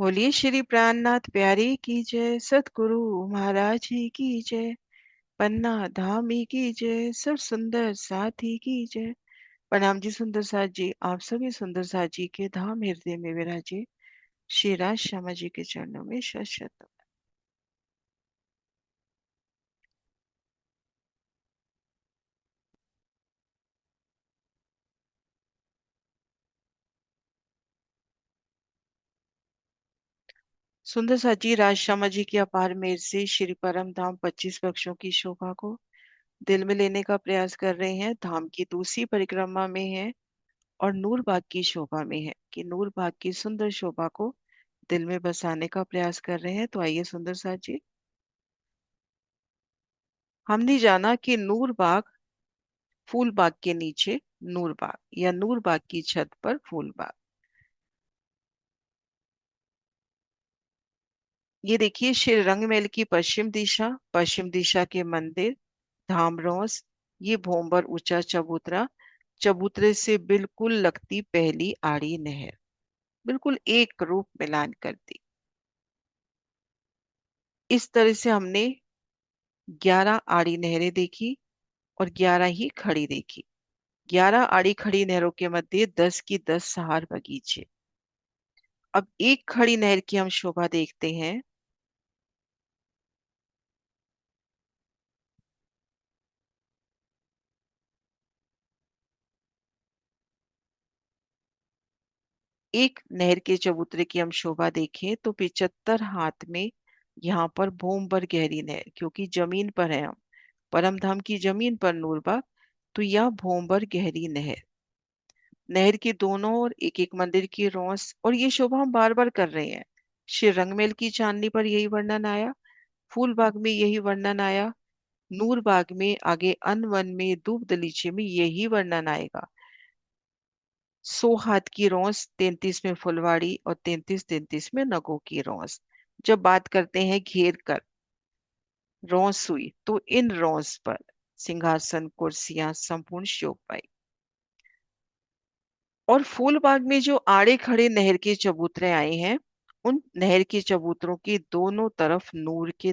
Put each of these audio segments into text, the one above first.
बोलिए श्री प्राणनाथ प्यारे की जय, सतगुरु महाराज जी की जय, पन्ना धामी की जय, सब सुंदर साथी की जय। प्रणाम जी सुंदर साथ जी, आप सभी सुंदर साथ जी के धाम हृदय में विराजे श्री राज श्यामा जी के चरणों में शत शत। सुंदर साथ जी, राज श्यामा जी की अपार मेहर से श्री परम धाम 25 वृक्षों की शोभा को दिल में लेने का प्रयास कर रहे हैं। धाम की दूसरी परिक्रमा में है और नूर बाग की शोभा में है कि नूर बाग की सुंदर शोभा को दिल में बसाने का प्रयास कर रहे हैं। तो आइए सुंदर साथ जी, हमने जाना कि नूर बाग फूल बाग के नीचे नूर बाग या नूर बाग की छत पर फूल बाग। ये देखिए श्री रंगमहल की पश्चिम दिशा के मंदिर धामरोस। ये भोंबर ऊंचा चबूतरा, चबूतरे से बिल्कुल लगती पहली आड़ी नहर, बिल्कुल एक रूप मिलान करती। इस तरह से हमने 11 आड़ी नहरें देखी और 11 ही खड़ी देखी। 11 आड़ी खड़ी नहरों के मध्य 10 की 10 सहार बगीचे। अब एक खड़ी नहर की हम शोभा देखते हैं। एक नहर के चबूतरे की हम शोभा देखें तो 75 हाथ में यहाँ पर भूमभर गहरी नहर, क्योंकि जमीन पर है हम, परम धाम की जमीन पर नूरबाग, तो यह भूमभर गहरी नहर। नहर के दोनों ओर एक एक मंदिर की रौस, और ये शोभा हम बार बार कर रहे हैं। श्री रंगमेल की चांदनी पर यही वर्णन आया, फूल बाग में यही वर्णन आया, नूर बाग में आगे अनवन में दूब दलीचे में यही वर्णन आएगा। 100 हाथ की रौस, 33 में फुलवाड़ी और 33 में नगों की रौस। जब बात करते हैं घेर कर रौस हुई, तो इन रौस पर सिंहासन कुर्सियां संपूर्ण शोभ पाई। और फूलबाग में जो आड़े खड़े नहर के चबूतरे आए हैं, उन नहर के चबूतरों के दोनों तरफ नूर के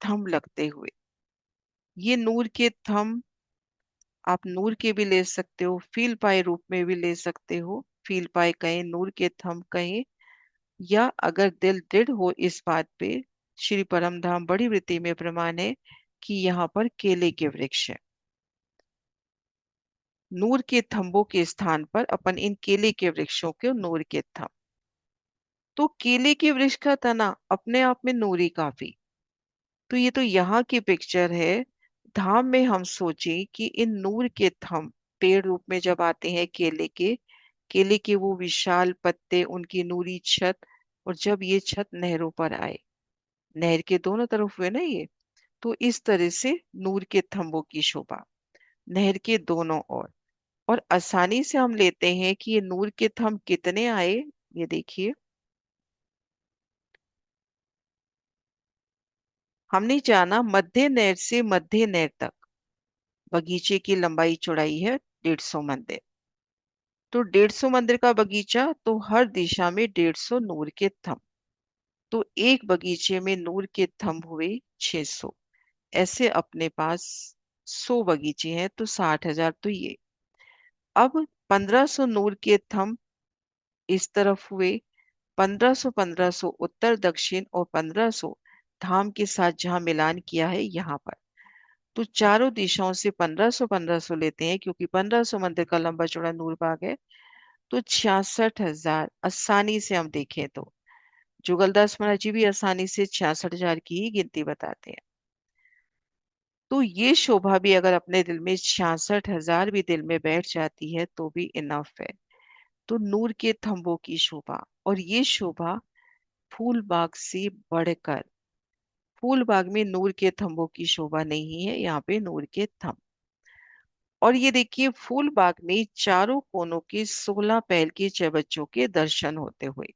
थंब लगते हुए। ये नूर के थंब आप नूर के भी ले सकते हो, फील पाए रूप में भी ले सकते हो, फील पाए कहें, नूर के थंब कहें, या अगर दिल दृढ़ हो इस बात पे, श्री परमधाम बड़ी वृत्ति में प्रमाण है कि यहाँ पर केले के वृक्ष है। नूर के थंबों के स्थान पर अपन इन केले के वृक्षों के नूर के थंब, तो केले के वृक्ष का तना अपने आप में नूरी काफी। तो ये तो यहाँ की पिक्चर है। धाम में हम सोचे कि इन नूर के थंब पेड़ रूप में जब आते हैं केले के वो विशाल पत्ते, उनकी नूरी छत, और जब ये छत नहरों पर आए, नहर के दोनों तरफ हुए ना ये, तो इस तरह से नूर के थंबों की शोभा नहर के दोनों ओर। और आसानी से हम लेते हैं कि ये नूर के थंब कितने आए। ये देखिए, हमने जाना मध्य नहर से मध्य नहर तक बगीचे की लंबाई चौड़ाई है 150 मंदिर। तो 150 मंदिर का बगीचा, तो हर दिशा में 150 नूर के थंब, तो एक बगीचे में नूर के थंब हुए 600। ऐसे अपने पास 100 बगीचे हैं तो 60,000। तो ये अब 1500 नूर के थंब इस तरफ हुए, 1500 उत्तर दक्षिण और 1500 धाम के साथ जहां मिलान किया है यहाँ पर। तो चारों दिशाओं से 1500 लेते हैं, क्योंकि 1500 मंदिर का लंबा चौड़ा नूर बाग है। तो 66,000 आसानी से हम देखें तो जुगलदास महाराज जी भी आसानी से 66,000 की ही गिनती बताते हैं। तो ये शोभा भी अगर अपने दिल में 66,000 भी दिल में बैठ जाती है तो भी इनफ है। तो नूर के थंबों की शोभा, और ये शोभा फूल बाग से बढ़कर, फूल बाग में नूर के थंबों की शोभा नहीं है, यहाँ पे नूर के थंब। और ये देखिए फूल बाग में चारों कोनों के 16 पहल के चबच्चों के दर्शन होते हुए,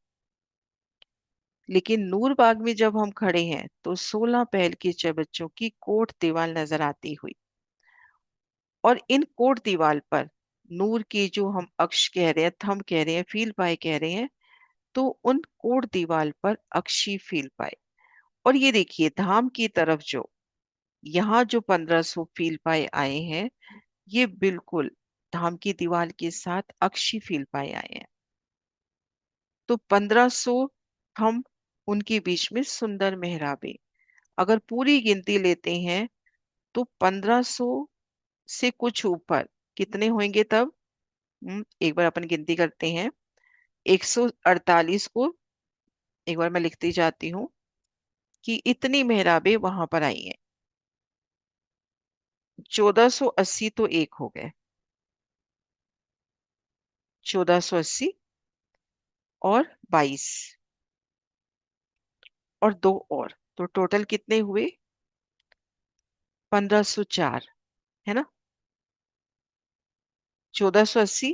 लेकिन नूर बाग में जब हम खड़े हैं तो 16 पहल के चबच्चों की कोट दीवार नजर आती हुई। और इन कोट दीवार पर नूर की जो हम अक्ष कह रहे हैं, थंब कह रहे हैं, फील पाए कह रहे हैं, तो उन कोट दीवार पर अक्षी फील पाए। और ये देखिए धाम की तरफ जो यहाँ जो 1500 फील पाए आए हैं, ये बिल्कुल धाम की दीवार के साथ अक्षी फील पाए आए हैं। तो 1500 हम उनके बीच में सुंदर मेहराबे, अगर पूरी गिनती लेते हैं तो 1500 से कुछ ऊपर कितने होंगे तब? एक बार अपन गिनती करते हैं। 148 को एक बार मैं लिखती जाती हूँ कि इतनी मेहराबे वहां पर आई हैं। 1480 तो एक हो गए, 1480 और 22 और दो और, तो टोटल कितने हुए? 1504, है ना? 1480,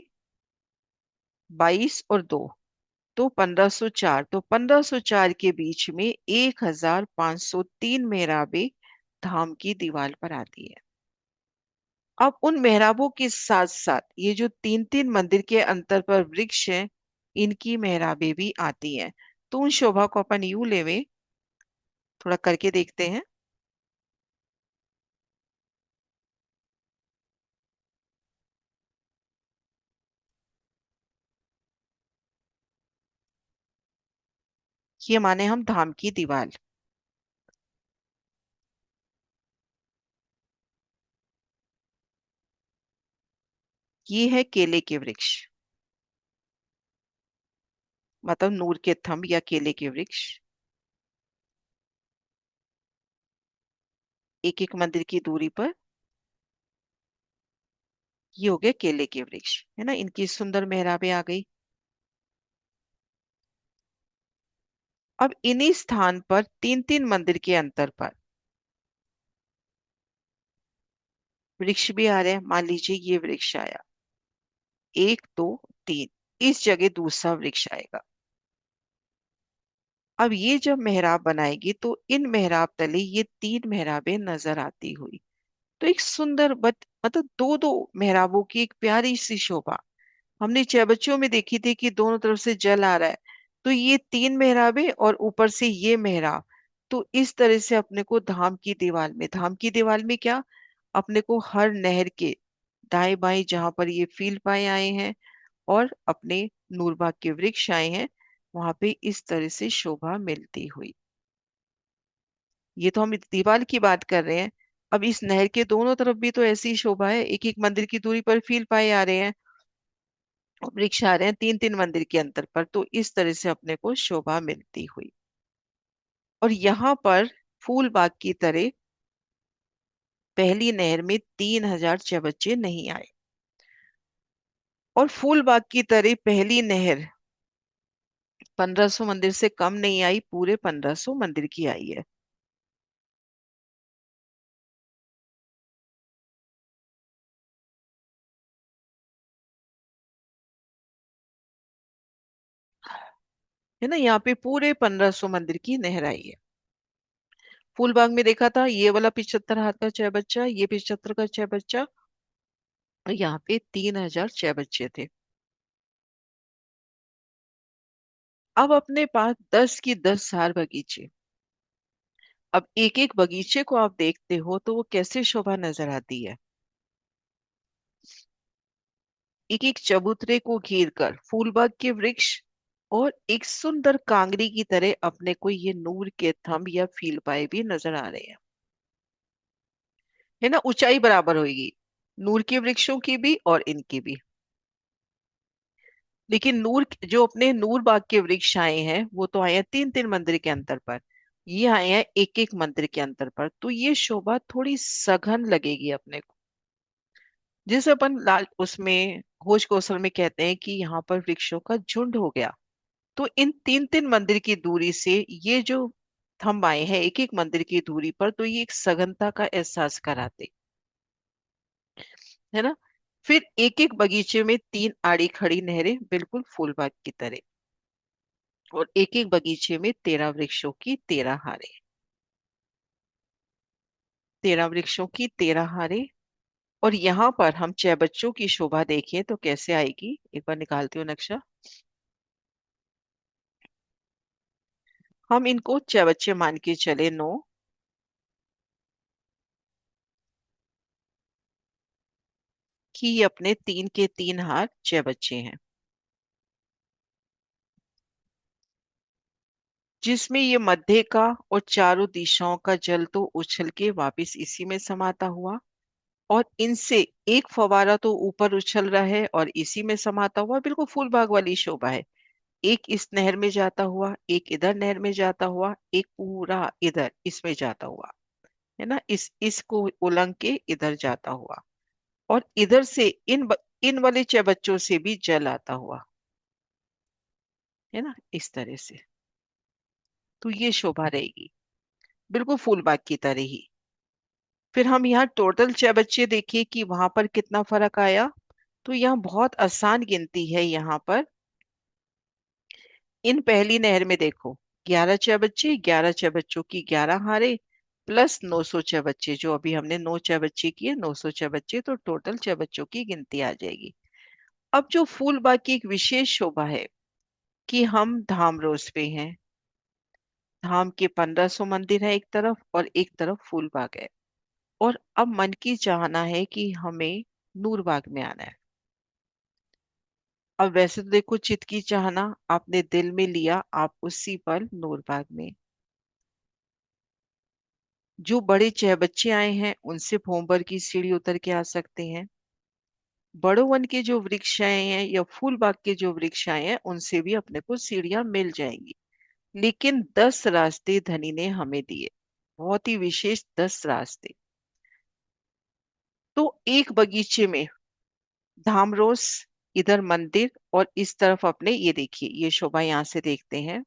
22 और दो, तो 1504। तो 1504 के बीच में 1503 मेहराबे धाम की दीवार पर आती है। अब उन मेहराबों के साथ साथ ये जो तीन तीन मंदिर के अंतर पर वृक्ष हैं, इनकी मेहराबें भी आती हैं। तो उन शोभा को अपन यूं लेवे, थोड़ा करके देखते हैं। ये माने हम धाम की दीवार, ये है केले के वृक्ष, मतलब नूर के थंब या केले के वृक्ष। एक एक मंदिर की दूरी पर ये हो गए केले के वृक्ष, है ना? इनकी सुंदर मेहराबें आ गई। अब इन्हीं स्थान पर तीन तीन मंदिर के अंतर पर वृक्ष भी आ रहे हैं। मान लीजिए ये वृक्ष आया, एक दो तीन, इस जगह दूसरा वृक्ष आएगा। अब ये जब मेहराब बनाएगी तो इन मेहराब तले ये तीन मेहराबें नजर आती हुई, तो एक सुंदर मतलब दो दो मेहराबों की एक प्यारी सी शोभा। हमने छह बच्चों में देखी थी कि दोनों तरफ से जल आ रहा है, तो ये तीन मेहराबें और ऊपर से ये मेहराब। तो इस तरह से अपने को धाम की दीवार में क्या, अपने को हर नहर के दाएं बाएं जहां पर ये फील पाए आए हैं और अपने नूरबाग के वृक्ष आए हैं, वहां पे इस तरह से शोभा मिलती हुई। ये तो हम इस दीवार की बात कर रहे हैं। अब इस नहर के दोनों तरफ भी तो ऐसी ही शोभा है, एक एक मंदिर की दूरी पर फील पाए आ रहे हैं और वृक्ष आ रहे हैं तीन तीन मंदिर के अंतर पर, तो इस तरह से अपने को शोभा मिलती हुई। और यहाँ पर फूल बाग की तरह पहली नहर में 3000 चबच्चे नहीं आए, और फूल बाग की तरह पहली नहर 1500 मंदिर से कम नहीं आई, पूरे 1500 मंदिर की आई है। है ना? यहाँ पे पूरे 1500 मंदिर की नहर आई है। फूलबाग में देखा था ये वाला 75 हाथ का छह बच्चा, ये 75 का छह बच्चा, और यहाँ पे 3000 छह बच्चे थे। अब अपने पास 10 की 10 हार बगीचे। अब एक एक बगीचे को आप देखते हो तो वो कैसे शोभा नजर आती है। एक एक चबूतरे को घेर कर फूलबाग के वृक्ष और एक सुंदर कांगरी की तरह अपने को ये नूर के थंब या फील पाए भी नजर आ रहे हैं। है ना? ऊंचाई बराबर होगी नूर के वृक्षों की भी और इनकी भी। लेकिन नूर जो अपने नूर बाग के वृक्ष आए हैं वो तो आए हैं तीन तीन मंदिर के अंतर पर, ये आए हैं एक एक मंदिर के अंतर पर, तो ये शोभा थोड़ी सघन लगेगी अपने को। जिसे अपन लाल उसमें भोज कौशल में कहते हैं कि यहाँ पर वृक्षों का झुंड हो गया। तो इन तीन तीन मंदिर की दूरी से ये जो थंब आए हैं एक एक मंदिर की दूरी पर, तो ये एक सघनता का एहसास कराते, है ना? फिर एक एक बगीचे में तीन आड़ी खड़ी नहरें बिल्कुल फूलबाग की तरह, और एक एक बगीचे में 13 वृक्षों की 13 हारें, 13 वृक्षों की 13 हारें। और यहाँ पर हम छह बच्चों की शोभा देखें तो कैसे आएगी, एक बार निकालती हूँ नक्शा। हम इनको छह बच्चे मान के चले, नो, कि ये अपने तीन के तीन हाथ छह बच्चे हैं, जिसमें ये मध्य का और चारों दिशाओं का जल तो उछल के वापिस इसी में समाता हुआ, और इनसे एक फवारा तो ऊपर उछल रहा है और इसी में समाता हुआ, बिल्कुल फूल बाग वाली शोभा है। एक इस नहर में जाता हुआ, एक इधर नहर में जाता हुआ, एक पूरा इधर इसमें जाता हुआ, है ना, इसको उलंग के इधर जाता हुआ, और इधर से इन वाले छह बच्चों से भी जल आता हुआ, है ना, इस तरह से। तो ये शोभा रहेगी बिल्कुल फूल बाग की तरह ही। फिर हम यहाँ टोटल छह बच्चे देखिए कि वहां पर कितना फर्क आया। तो यहाँ बहुत आसान गिनती है यहाँ पर। इन पहली नहर में देखो, 11 छह बच्चे, 11 छह बच्चों की 11 हारे, प्लस 900 छह बच्चे, जो अभी हमने 9 छह बच्चे किए, 900 छह बच्चे, तो टोटल छह बच्चों की गिनती आ जाएगी। अब जो फूलबाग की एक विशेष शोभा है कि हम धाम रोज पे हैं। धाम के 1500 मंदिर है एक तरफ और एक तरफ फूलबाग है। और अब मन की चाहना है कि हमें नूरबाग में आना है। अब वैसे तो देखो, चित की चाहना आपने दिल में लिया, आप उसी पल नूरबाग में। जो बड़े छह बच्चे आए हैं उनसे भोंबर की सीढ़ी उतर के आ सकते हैं। बड़ों वन के जो वृक्ष आए हैं या फूल बाग के जो वृक्ष आए हैं उनसे भी अपने को सीढ़ियां मिल जाएंगी। लेकिन 10 रास्ते धनी ने हमें दिए, बहुत ही विशेष 10 रास्ते। तो एक बगीचे में धामरोस, इधर मंदिर, और इस तरफ अपने, ये देखिए ये शोभा यहाँ से देखते हैं,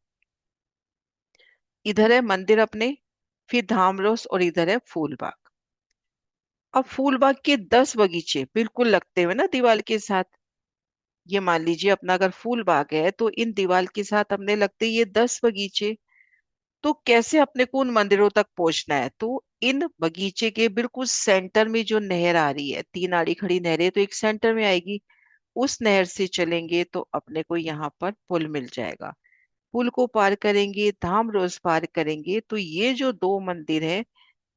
इधर है मंदिर अपने, फिर धामरोस, और इधर है फूलबाग। अब फूलबाग के 10 बगीचे बिल्कुल लगते हुए ना दीवार के साथ। ये मान लीजिए अपना अगर फूल बाग है तो इन दीवार के साथ हमने लगते ये 10 बगीचे। तो कैसे अपने को उन मंदिरों तक पहुंचना है, तो इन बगीचे के बिल्कुल सेंटर में जो नहर आ रही है, तीन आड़ी खड़ी नहरें तो एक सेंटर में आएगी, उस नहर से चलेंगे तो अपने को यहाँ पर पुल मिल जाएगा। पुल को पार करेंगे, धाम रोज पार करेंगे, तो ये जो दो मंदिर है,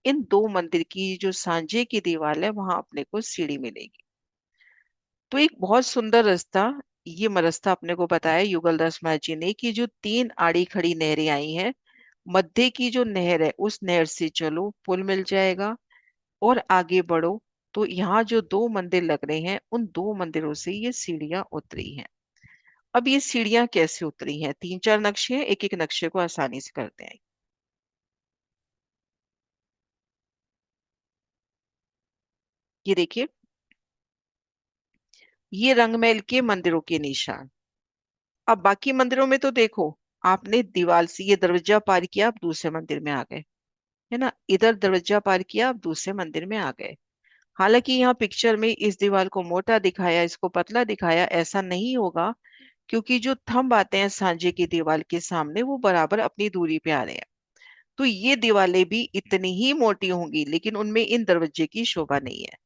इन दो मंदिर की जो सांझे की दीवार है वहां अपने को सीढ़ी मिलेगी। तो एक बहुत सुंदर रास्ता, ये रास्ता अपने को बताया युगल दास महाराज जी ने, कि जो तीन आड़ी खड़ी नहरें आई हैं, मध्य की जो नहर है उस नहर से चलो पुल मिल जाएगा, और आगे बढ़ो तो यहाँ जो दो मंदिर लग रहे हैं उन दो मंदिरों से ये सीढ़ियां उतरी हैं। अब ये सीढ़ियां कैसे उतरी हैं, तीन चार नक्शे हैं, एक एक नक्शे को आसानी से करते हैं। ये देखिए, ये रंगमहल के मंदिरों के निशान। अब बाकी मंदिरों में तो देखो, आपने दीवार से ये दरवाजा पार किया, आप दूसरे मंदिर में आ गए, है ना, इधर दरवाजा पार किया, आप दूसरे मंदिर में आ गए। हालांकि यहाँ पिक्चर में इस दीवार को मोटा दिखाया, इसको पतला दिखाया, ऐसा नहीं होगा, क्योंकि जो थंब आते हैं सांझे की दीवार के सामने वो बराबर अपनी दूरी पे आ रहे हैं। तो ये दीवारें भी इतनी ही मोटी होंगी, लेकिन उनमें इन दरवाजे की शोभा नहीं है।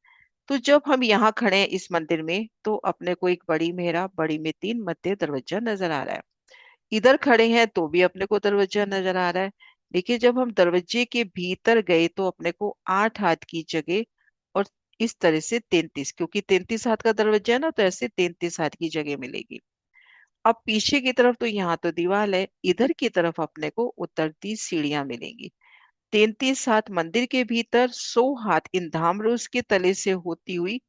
तो जब हम यहाँ खड़े हैं इस मंदिर में, तो अपने को एक बड़ी मेहराब, बड़ी में तीन, मध्य दरवाजा नजर आ रहा है। इधर खड़े हैं तो भी अपने को दरवाजा नजर आ रहा है। देखिए, जब हम दरवाजे के भीतर गए तो अपने को 8 हाथ की जगह, और इस तरह से 33, क्योंकि 33 हाथ का दरवाजा है ना, तो ऐसे 33 हाथ की जगह मिलेगी। अब पीछे की तरफ तो यहाँ तो दीवार है, इधर की तरफ अपने को उतरती सीढ़ियां मिलेंगी। 33 हाथ मंदिर के भीतर, 100 हाथ इन धामरोस के तले से होती हुई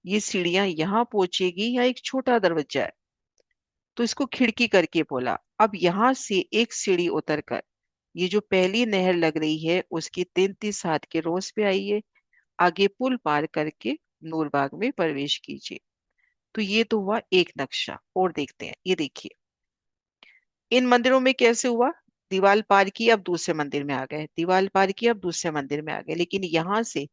ये सीढ़ियां यहाँ पहुंचेगी। यहाँ एक छोटा दरवाजा है, तो इसको खिड़की करके बोला। अब यहाँ से एक सीढ़ी उतरकर ये जो पहली नहर लग रही है उसकी 33 हाथ के रोस पे आइए, आगे पुल पार करके नूरबाग में प्रवेश कीजिए। तो ये तो हुआ एक नक्शा, और देखते हैं, ये देखिए इन मंदिरों में कैसे हुआ। दीवार पार की, अब दूसरे मंदिर में आ गए, दीवार पार की, अब दूसरे मंदिर में आ गए, लेकिन यहाँ से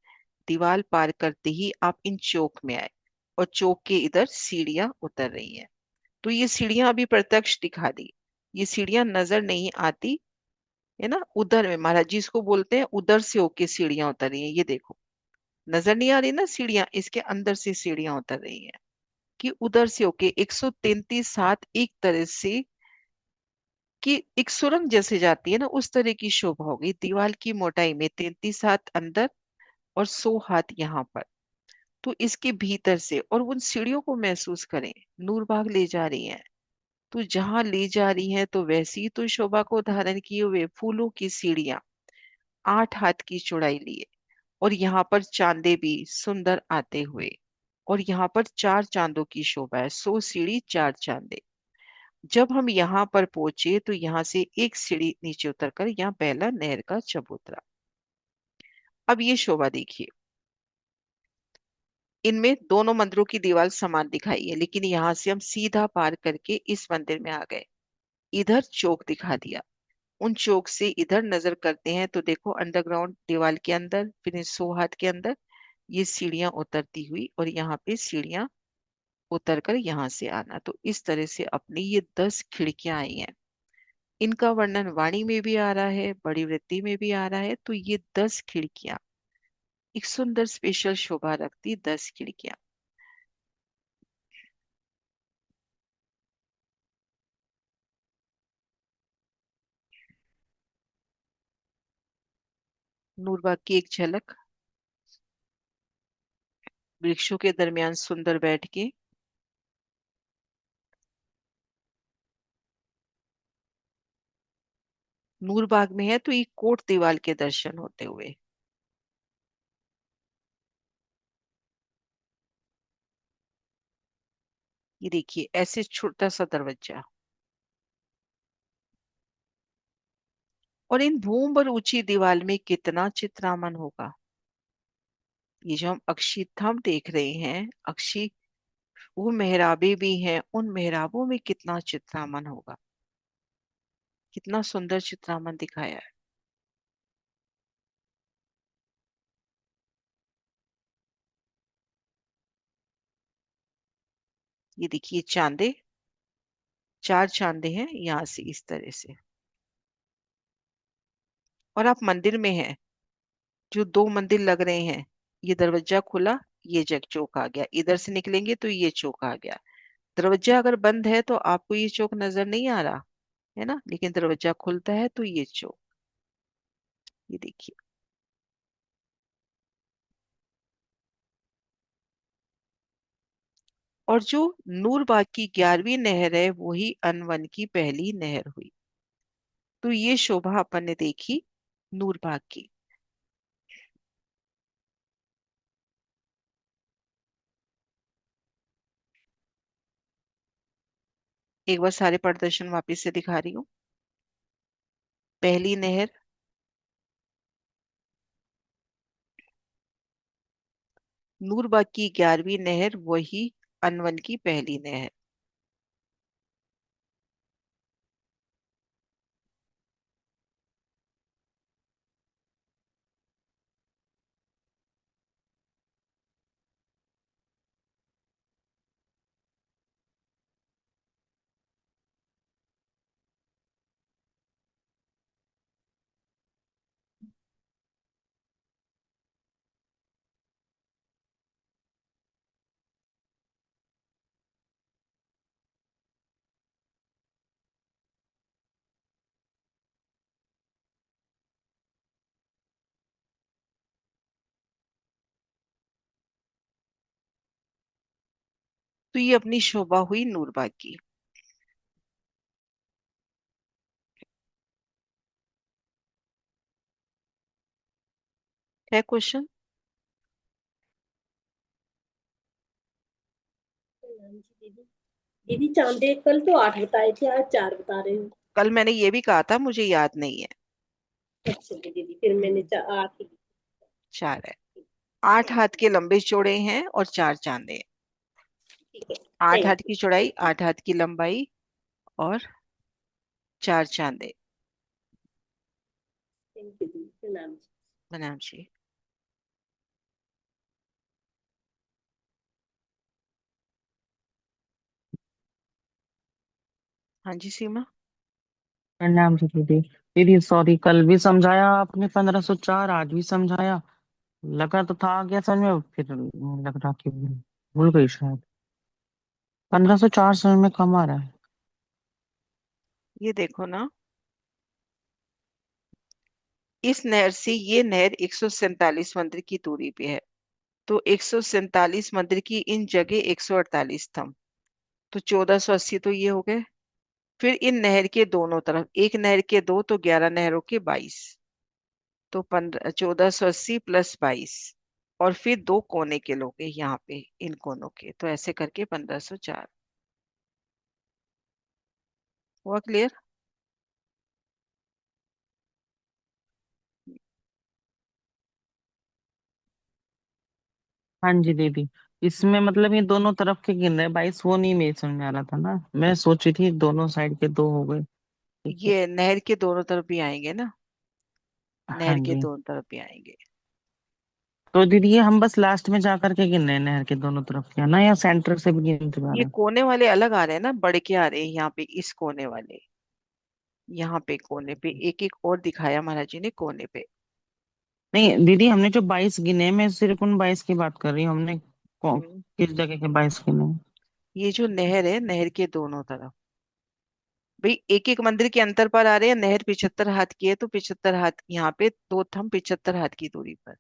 दीवार पार करते ही आप इन चौक में आए, और चौक के इधर सीढ़ियां उतर रही हैं। तो ये सीढ़ियां अभी प्रत्यक्ष दिखा दी, ये सीढ़ियां नजर नहीं आती, है ना, उधर में महाराज जी इसको बोलते हैं, उधर से होके सीढ़ियां उतर रही हैं, ये देखो। नजर नहीं आ रही ना सीढ़ियां, इसके अंदर से सीढ़ियां उतर रही हैं कि उधर से होके 133 हाथ एक तरह से, कि एक सुरंग जैसे जाती है ना, उस तरह की शोभा होगी। दीवार की मोटाई में 33 हाथ अंदर और 100 हाथ यहाँ पर। तो इसके भीतर से, और उन सीढ़ियों को महसूस करें, नूरबाग ले जा रही हैं। तो जहां ले जा रही हैं तो वैसी तो शोभा को धारण किए हुए फूलों की सीढ़ियां 8 हाथ की चौड़ाई लिए, और यहाँ पर चांदे भी सुंदर आते हुए, और यहाँ पर 4 चांदों की शोभा है, 100 सीढ़ी 4 चांदे। जब हम यहाँ पर पहुंचे तो यहाँ से एक सीढ़ी नीचे उतरकर यहाँ पहला नहर का चबूतरा। अब ये शोभा देखिए, इनमें दोनों मंदिरों की दीवार समान दिखाई है, लेकिन यहाँ से हम सीधा पार करके इस मंदिर में आ गए। इधर चौक दिखा दिया, उन चौक से इधर नजर करते हैं तो देखो अंडरग्राउंड दीवार के अंदर, फिर 100 हाथ के अंदर ये सीढ़ियां उतरती हुई, और यहाँ पे सीढ़ियां उतर कर यहाँ से आना। तो इस तरह से अपनी ये 10 खिड़कियां आई हैं। इनका वर्णन वाणी में भी आ रहा है, बड़ी वृत्ति में भी आ रहा है। तो ये 10 खिड़कियां एक सुंदर स्पेशल शोभा रखती 10 खिड़कियां। नूरबाग की एक झलक, वृक्षों के दरमियान सुंदर बैठ के। नूरबाग में है तो ये कोट दीवार के दर्शन होते हुए। ये देखिए ऐसे छोटा सा दरवाजा, और इन भूम पर ऊंची दीवार में कितना चित्रामन होगा। ये जो हम अक्षिथम देख रहे हैं, अक्षी, वो मेहराबे भी हैं, उन मेहराबों में कितना चित्रामन होगा, कितना सुंदर चित्रामन दिखाया है। ये देखिए चांदे, 4 चांदे हैं यहाँ से इस तरह से। और आप मंदिर में हैं, जो 2 मंदिर लग रहे हैं, ये दरवाजा खुला, ये जग चौक आ गया, इधर से निकलेंगे तो ये चौक आ गया। दरवाजा अगर बंद है तो आपको ये चौक नजर नहीं आ रहा है ना, लेकिन दरवाजा खुलता है तो ये चौक। ये देखिए। और जो नूरबाग की 11वीं नहर है वही अनवन की पहली नहर हुई। तो ये शोभा अपन ने देखी नूरबाग की। एक बार सारे प्रदर्शन वापस से दिखा रही हूँ। पहली नहर, नूरबाग की 11वीं नहर वही अनवन की पहली नहर। तो ये अपनी शोभा हुई नूरबाग की। है क्वेश्चन? दीदी, दीदी चांदे कल तो 8 बताए थे, आज 4 बता रहे हो। कल मैंने ये भी कहा था, मुझे याद नहीं है। अच्छा दीदी, फिर मैंने हम्म, 8 ही। 4 है। 8 हाथ के लंबे चौड़े हैं और 4 चांदे हैं। ठीक है। 8 हाथ थैंक यू। की चौड़ाई, 8 हाथ की लंबाई, और 4 चांदे। थैंक यू दीदी, प्रणाम। प्रणाम जी। हाँ जी सीमा। प्रणाम जी दीदी। दीदी सॉरी, कल भी समझाया आपने 1504, आज भी समझाया। लगा तो था क्या समझ में, फिर लग रहा कि भूल गई शायद। 1504 समझ में कम आ रहा है। ये देखो ना, इस नहर से ये नहर 147 मंदिर की दूरी पे है। तो 147 मंदिर की इन जगह 148 थम। तो 1480 तो ये हो गए। फिर इन नहर के दोनों तरफ, एक नहर के दो, तो 11 नहरों के 22। तो 1480 प्लस 22। और फिर दो कोने के लोग हैं यहाँ पे, इन कोनों के, तो ऐसे करके 1504। हुआ क्लियर? हाँ जी दीदी। इसमें मतलब ये दोनों तरफ के गिन रहे 22, वो नहीं मेरी समझ में आ रहा था ना, मैं सोची थी दोनों साइड के दो हो गए। ठीक है। ये नहर के दोनों तरफ भी आएंगे ना, हाँ नहर के जी। दोनों तरफ भी आएंगे। तो दीदी ये हम बस लास्ट में जा करके गिन रहे हैं नहर के दोनों तरफ के, है ना, या सेंटर से भी गिनते जा ये रहे हैं? कोने वाले अलग आ रहे हैं ना, बढ़ के आ रहे हैं यहाँ पे, इस कोने वाले। यहाँ पे कोने पे एक एक और दिखाया महाराज जी ने कोने पे। नहीं दीदी, हमने जो 22 गिने, मैं सिर्फ उन 22 की बात कर रही हूँ, हमने हम्म, किस जगह के 22 गिने हैं? ये जो नहर है, नहर के दोनों तरफ, भाई एक एक मंदिर के अंतर पर आ रहे हैं। नहर 75 हाथ की है, तो 75 हाथ यहाँ पे दो थम 75 हाथ की दूरी पर।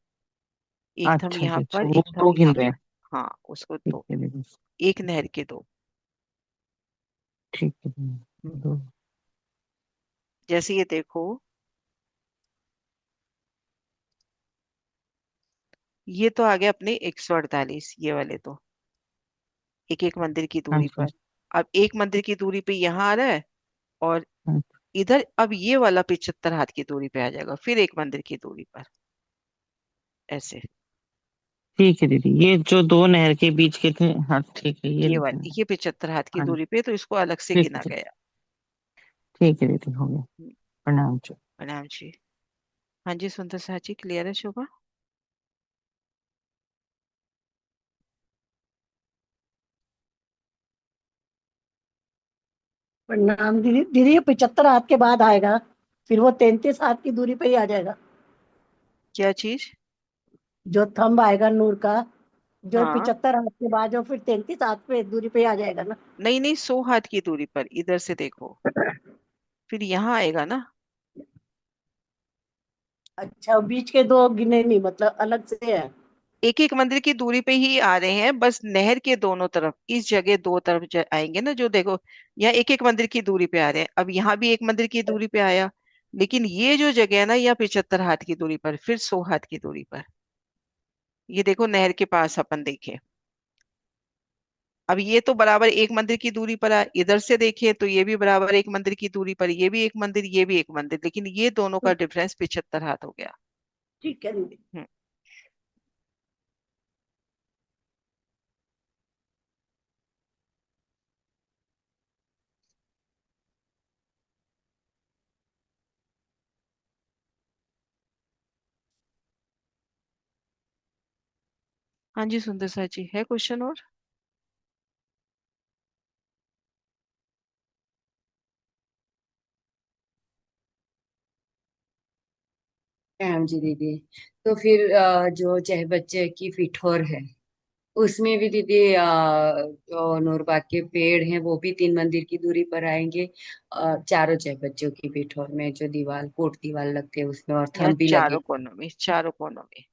एक थम अच्छा जी, यहाँ अच्छा पर, वो एक थम दो यहाँ गिन रहे पर। हैं। हाँ, उसको ठीक दो। है दीदी। एक नहर के दो। ठीक है दीदी। हम्म, दो। जैसे ये देखो, ये तो आ गए अपने 148, ये वाले तो एक एक मंदिर की हाँ दूरी जी। पर। अब एक मंदिर की दूरी पे यहाँ आ रहा है, और हाँ, इधर अब ये वाला 75 हाथ की दूरी पे आ जाएगा, फिर एक मंदिर की दूरी पर, ऐसे। ठीक है दीदी, ये जो दो नहर के बीच के थे, हाँ ठीक है, ये ये लिख वाली, लेना। ये 75 हाथ की हाँ दूरी पे, तो इसको अलग से ठीक है गिना दीदी। गया। ठीक है दीदी, हो गया। हम्म, प्रणाम जी। प्रणाम जी। हाँ जी, सुंदर सा जी, क्लियर है शोभा? प्रणाम दीदी। दीदी ये 75 हाथ के बाद आएगा, फिर वो 33 हाथ की दूरी पे ही आ जाएगा। क्या चीज? जो थंब आएगा नूर का, जो हाँ, 75 हाथ के बाद जो फिर 33 हाथ पे दूरी पे ही आ जाएगा ना। नहीं नहीं, 100 हाथ की दूरी पर, इधर से देखो, फिर यहाँ आएगा ना। अच्छा, बीच के दो गिने नहीं, मतलब अलग से है। एक एक मंदिर की दूरी पे ही आ रहे हैं, बस नहर के दोनों तरफ, इस जगह दो तरफ आएंगे ना, जो देखो, यहाँ एक एक मंदिर की दूरी पे आ रहे हैं। अब यहाँ भी एक मंदिर की दूरी पे आया, लेकिन ये जो जगह है ना, यहाँ 75 हाथ की दूरी पर, फिर 100 हाथ की दूरी पर। ये देखो, नहर के पास अपन देखे, अब ये तो बराबर एक मंदिर की दूरी पर है। इधर से देखे तो ये भी बराबर एक मंदिर की दूरी पर, ये भी एक मंदिर, ये भी एक मंदिर, लेकिन ये दोनों का डिफरेंस 75 हाथ हो गया। ठीक है दीदी। हम्म, हाँ जी, सुंदर सा जी, है क्वेश्चन और? हाँ जी दीदी। तो फिर जो चाहे बच्चे की पिठोर है, उसमें भी दीदी जो नूरबाग के पेड़ हैं वो भी 3 मंदिर की दूरी पर आएंगे। चारों चाहे बच्चों की पिठोर में जो दीवार कोट दीवार लगते हैं उसमें, और यहाँ थंब भी चारों लगे कोनों में, चारों कोनों में।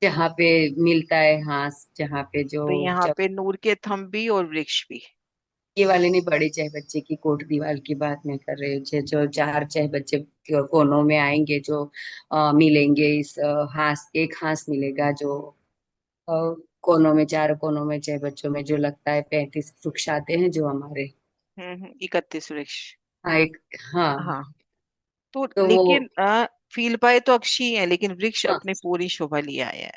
जहाँ पे मिलता है हाथ, जहाँ पे जो तो यहाँ जब पे नूर के थंब भी और वृक्ष भी। ये वाले नहीं, बड़े चाहे बच्चे की कोट दीवार की बात मैं कर रही हूँ। जो चार चाहे बच्चे कोनों में आएंगे, जो मिलेंगे इस हाथ, एक हाथ मिलेगा जो अ, कोनों में, चार कोनों में चाहे बच्चों में जो लगता है 35 वृक्ष आते हैं जो हमारे। 31 वृक्ष। हाँ एक, हाँ हाँ, तो तो वो, लेकिन फील पाए तो अक्षी है, लेकिन वृक्ष हाँ अपनी पूरी शोभा लिए आया है।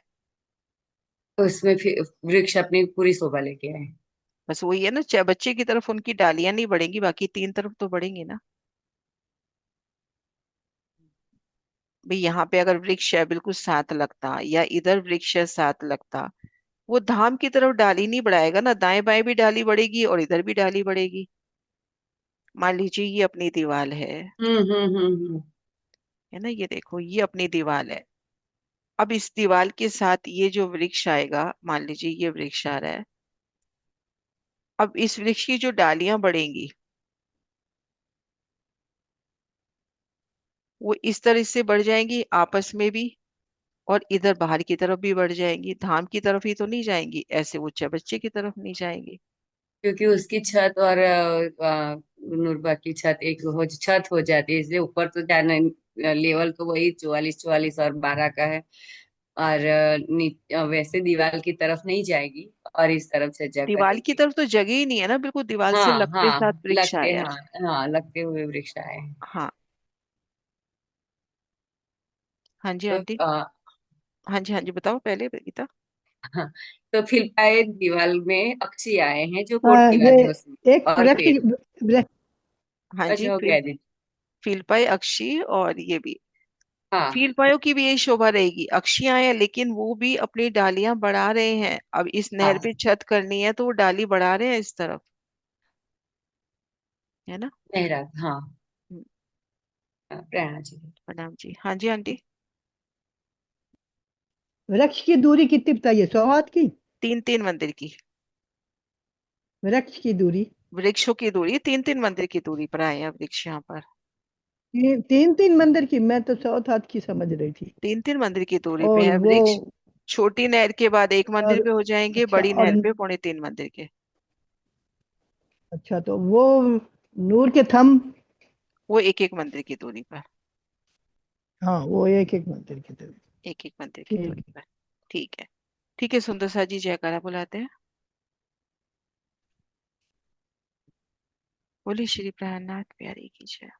उसमें फिर वृक्ष अपनी पूरी शोभा लेके आए। बस वही है ना, चाहे बच्चे की तरफ उनकी डालियां नहीं बढ़ेंगी, बाकी तीन तरफ तो बढ़ेंगी ना। भाई यहाँ पे अगर वृक्ष है बिल्कुल साथ लगता, या इधर वृक्ष है साथ लगता, वो धाम की तरफ डाली नहीं बढ़ाएगा ना, दाएं बाएं भी डाली बढ़ेगी और इधर भी डाली बढ़ेगी। मान लीजिए ये अपनी दीवार हम्म। है ना, ये देखो, ये अपनी दीवार है। अब इस दीवार के साथ ये जो वृक्ष आएगा, मान लीजिए ये वृक्ष आ रहा है। अब इस वृक्ष की जो डालियां बढ़ेंगी वो इस तरह से बढ़ जाएंगी आपस में भी, और इधर बाहर की तरफ भी बढ़ जाएंगी। धाम की तरफ ही तो नहीं जाएंगी, ऐसे ऊंचे बच्चे की तरफ नहीं जाएंगी। क्योंकि उसकी छत और नूरबा की छत छत हो जाती है, इसलिए ऊपर तो जाना लेवल तो वही 44 44 और 12 का है। और वैसे दीवार की तरफ नहीं जाएगी और इस तरफ छज्जा दीवार की करेगी। तरफ तो जगह ही नहीं है ना, बिल्कुल दीवार से हाँ लगते साथ हाँ, वृक्ष लगते, आया है। हाँ हाँ, लगते हुए वृक्ष आए हैं। हाँ। हाँ जी तो आंटी। हाँ जी हाँ जी, बताओ पहले गीता। हाँ, तो फिलपाए दीवार में अक्षी आए हैं जो कोट की ये मध्य एक और पेड़। वृक्ष हाँ जी, अच्छा, वो कह दी। फील पाए अक्षी और ये भी। हाँ फील पायो की भी यही शोभा रहेगी, अक्षियां हैं लेकिन वो भी अपनी डालियां बढ़ा रहे हैं। अब इस नहर पे हाँ, छत करनी है तो वो डाली बढ़ा रहे हैं इस तरफ, है ना। मेहरा, हाँ। हम्म, प्रेरणा जी। प्रणाम जी। हाँ जी आंटी। वृक्ष की दूरी कितनी बताइए, 100 हाथ की? 3 3 मंदिर की। वृक्ष की दूरी वृक्षों की दूरी 3 3 मंदिर की दूरी पर आए हैं वृक्ष यहाँ पर। 3 3 मंदिर की, मैं तो 100 हाथ की समझ रही थी। 3 3 मंदिर की दूरी पे और है वो, वृक्ष। छोटी नहर के बाद एक मंदिर और पे हो जाएंगे, अच्छा, बड़ी और नहर पे 3.25 मंदिर के। अच्छा, तो वो नूर के थम। वो एक एक मंदिर की दूरी पर। हाँ, वो एक एक मंदिर की तरफ। एक एक मंदिर की दूरी ठीक। पर। ठीक है। ठीक है सुंदर सा जी, जयकारा बुलाते हैं। बोली श्री प्राणनाथ प्यारी की जय।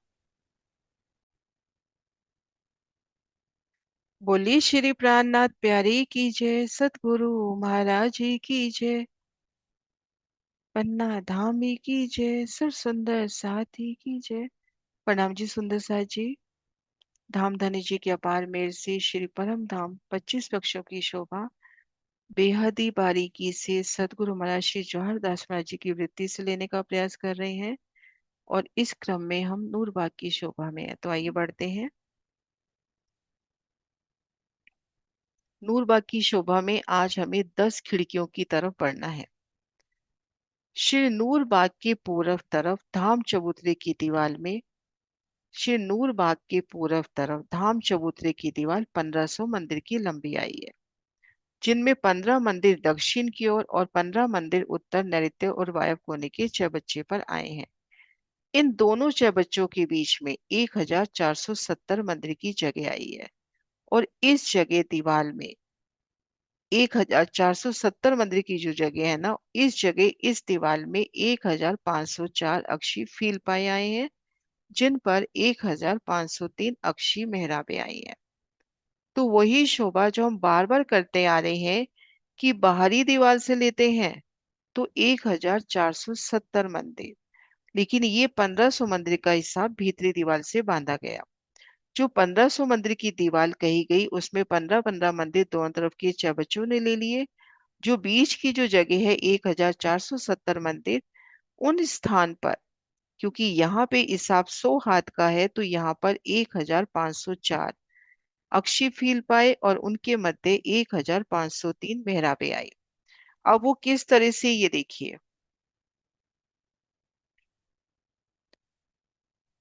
बोली श्री प्राणनाथ प्यारी की जय, सतगुरु महाराज जी की जय, पन्ना धामी की जय, सुर सुंदर साथी की जय। प्रणाम जी सुंदर साथ जी। धाम धनी जी की अपार मेर से श्री परम धाम 25 पक्षों की शोभा बेहद ही बारीकी से सतगुरु महाराज श्री जवाहर दास महाराज जी की वृत्ति से लेने का प्रयास कर रहे हैं। और इस क्रम में हम नूरबाग की शोभा में है, तो आइए बढ़ते हैं। नूरबाग की शोभा में आज हमें 10 खिड़कियों की तरफ बढ़ना है। श्री नूरबाग के पूर्व तरफ धाम चबूतरे की दीवार में, श्री नूरबाग के पूर्व तरफ धाम चबूतरे की दीवार 1500 मंदिर की लंबी आई है, जिनमें 15 मंदिर दक्षिण की ओर और 15 मंदिर उत्तर नैऋत्य और वायव्य कोने के चौबच्चे पर आए हैं। इन दोनों चौबच्चों के बीच में 1470 मंदिर की जगह आई है, और इस जगह दीवार में 1470 मंदिर की जो जगह है ना, इस जगह इस दीवार में 1504 अक्षी फील पाए आए हैं, जिन पर 1503 अक्षी मेहराबें आई हैं। तो वही शोभा जो हम बार बार करते आ रहे हैं कि बाहरी दीवार से लेते हैं तो 1470 मंदिर, लेकिन ये 1500 मंदिर का हिसाब भीतरी दीवार से बांधा गया। जो 1500 मंदिर की दीवार कही गई उसमें 15 15 मंदिर दोनों तरफ के चबच्चों ने ले लिए। जो बीच की जो जगह है 1470 मंदिर, उन स्थान पर, क्योंकि यहाँ पे हिसाब 100 हाथ का है तो यहाँ पर 1504 अक्षी फील पाए और उनके मध्य 1503 मेहराबे आई। अब वो किस तरह से, ये देखिए।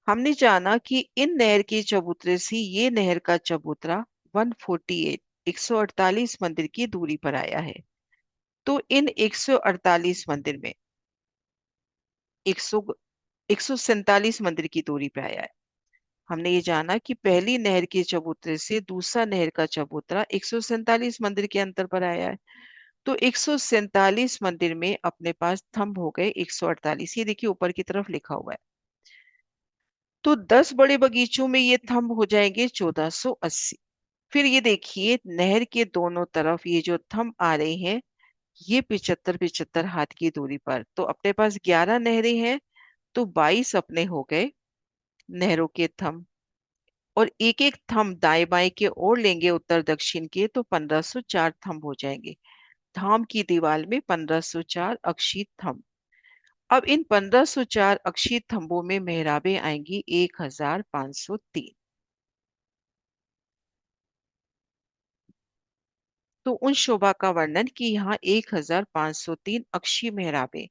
हमने जाना कि इन नहर के चबूतरे से ये नहर का चबूतरा 148 148 मंदिर की दूरी पर आया है। तो इन 148 मंदिर में 100 147 मंदिर की दूरी पे आया है। हमने ये जाना कि पहली नहर के चबूतरे से दूसरा नहर का चबूतरा 147 मंदिर के अंतर पर आया है। तो 147 मंदिर में अपने पास थंब हो गए 148, ये देखिए ऊपर की तरफ लिखा हुआ है। तो 10 बड़े बगीचों में ये थंब हो जाएंगे 1480। फिर ये देखिए नहर के दोनों तरफ ये जो थंब आ रहे हैं, ये 75 75 हाथ की दूरी पर, तो अपने पास 11 नहरें हैं, तो 22 अपने हो गए नहरों के थंब। और एक एक थंब दाएं बाएं के ओर लेंगे उत्तर दक्षिण के, तो 1504 थंब हो जाएंगे। धाम की दीवार में 1504 अक्षी थंब। अब इन 1504 अक्षी थंबों में मेहराबें आएंगी 1503। तो उन शोभा का वर्णन कि यहाँ 1503 अक्षी मेहराबें,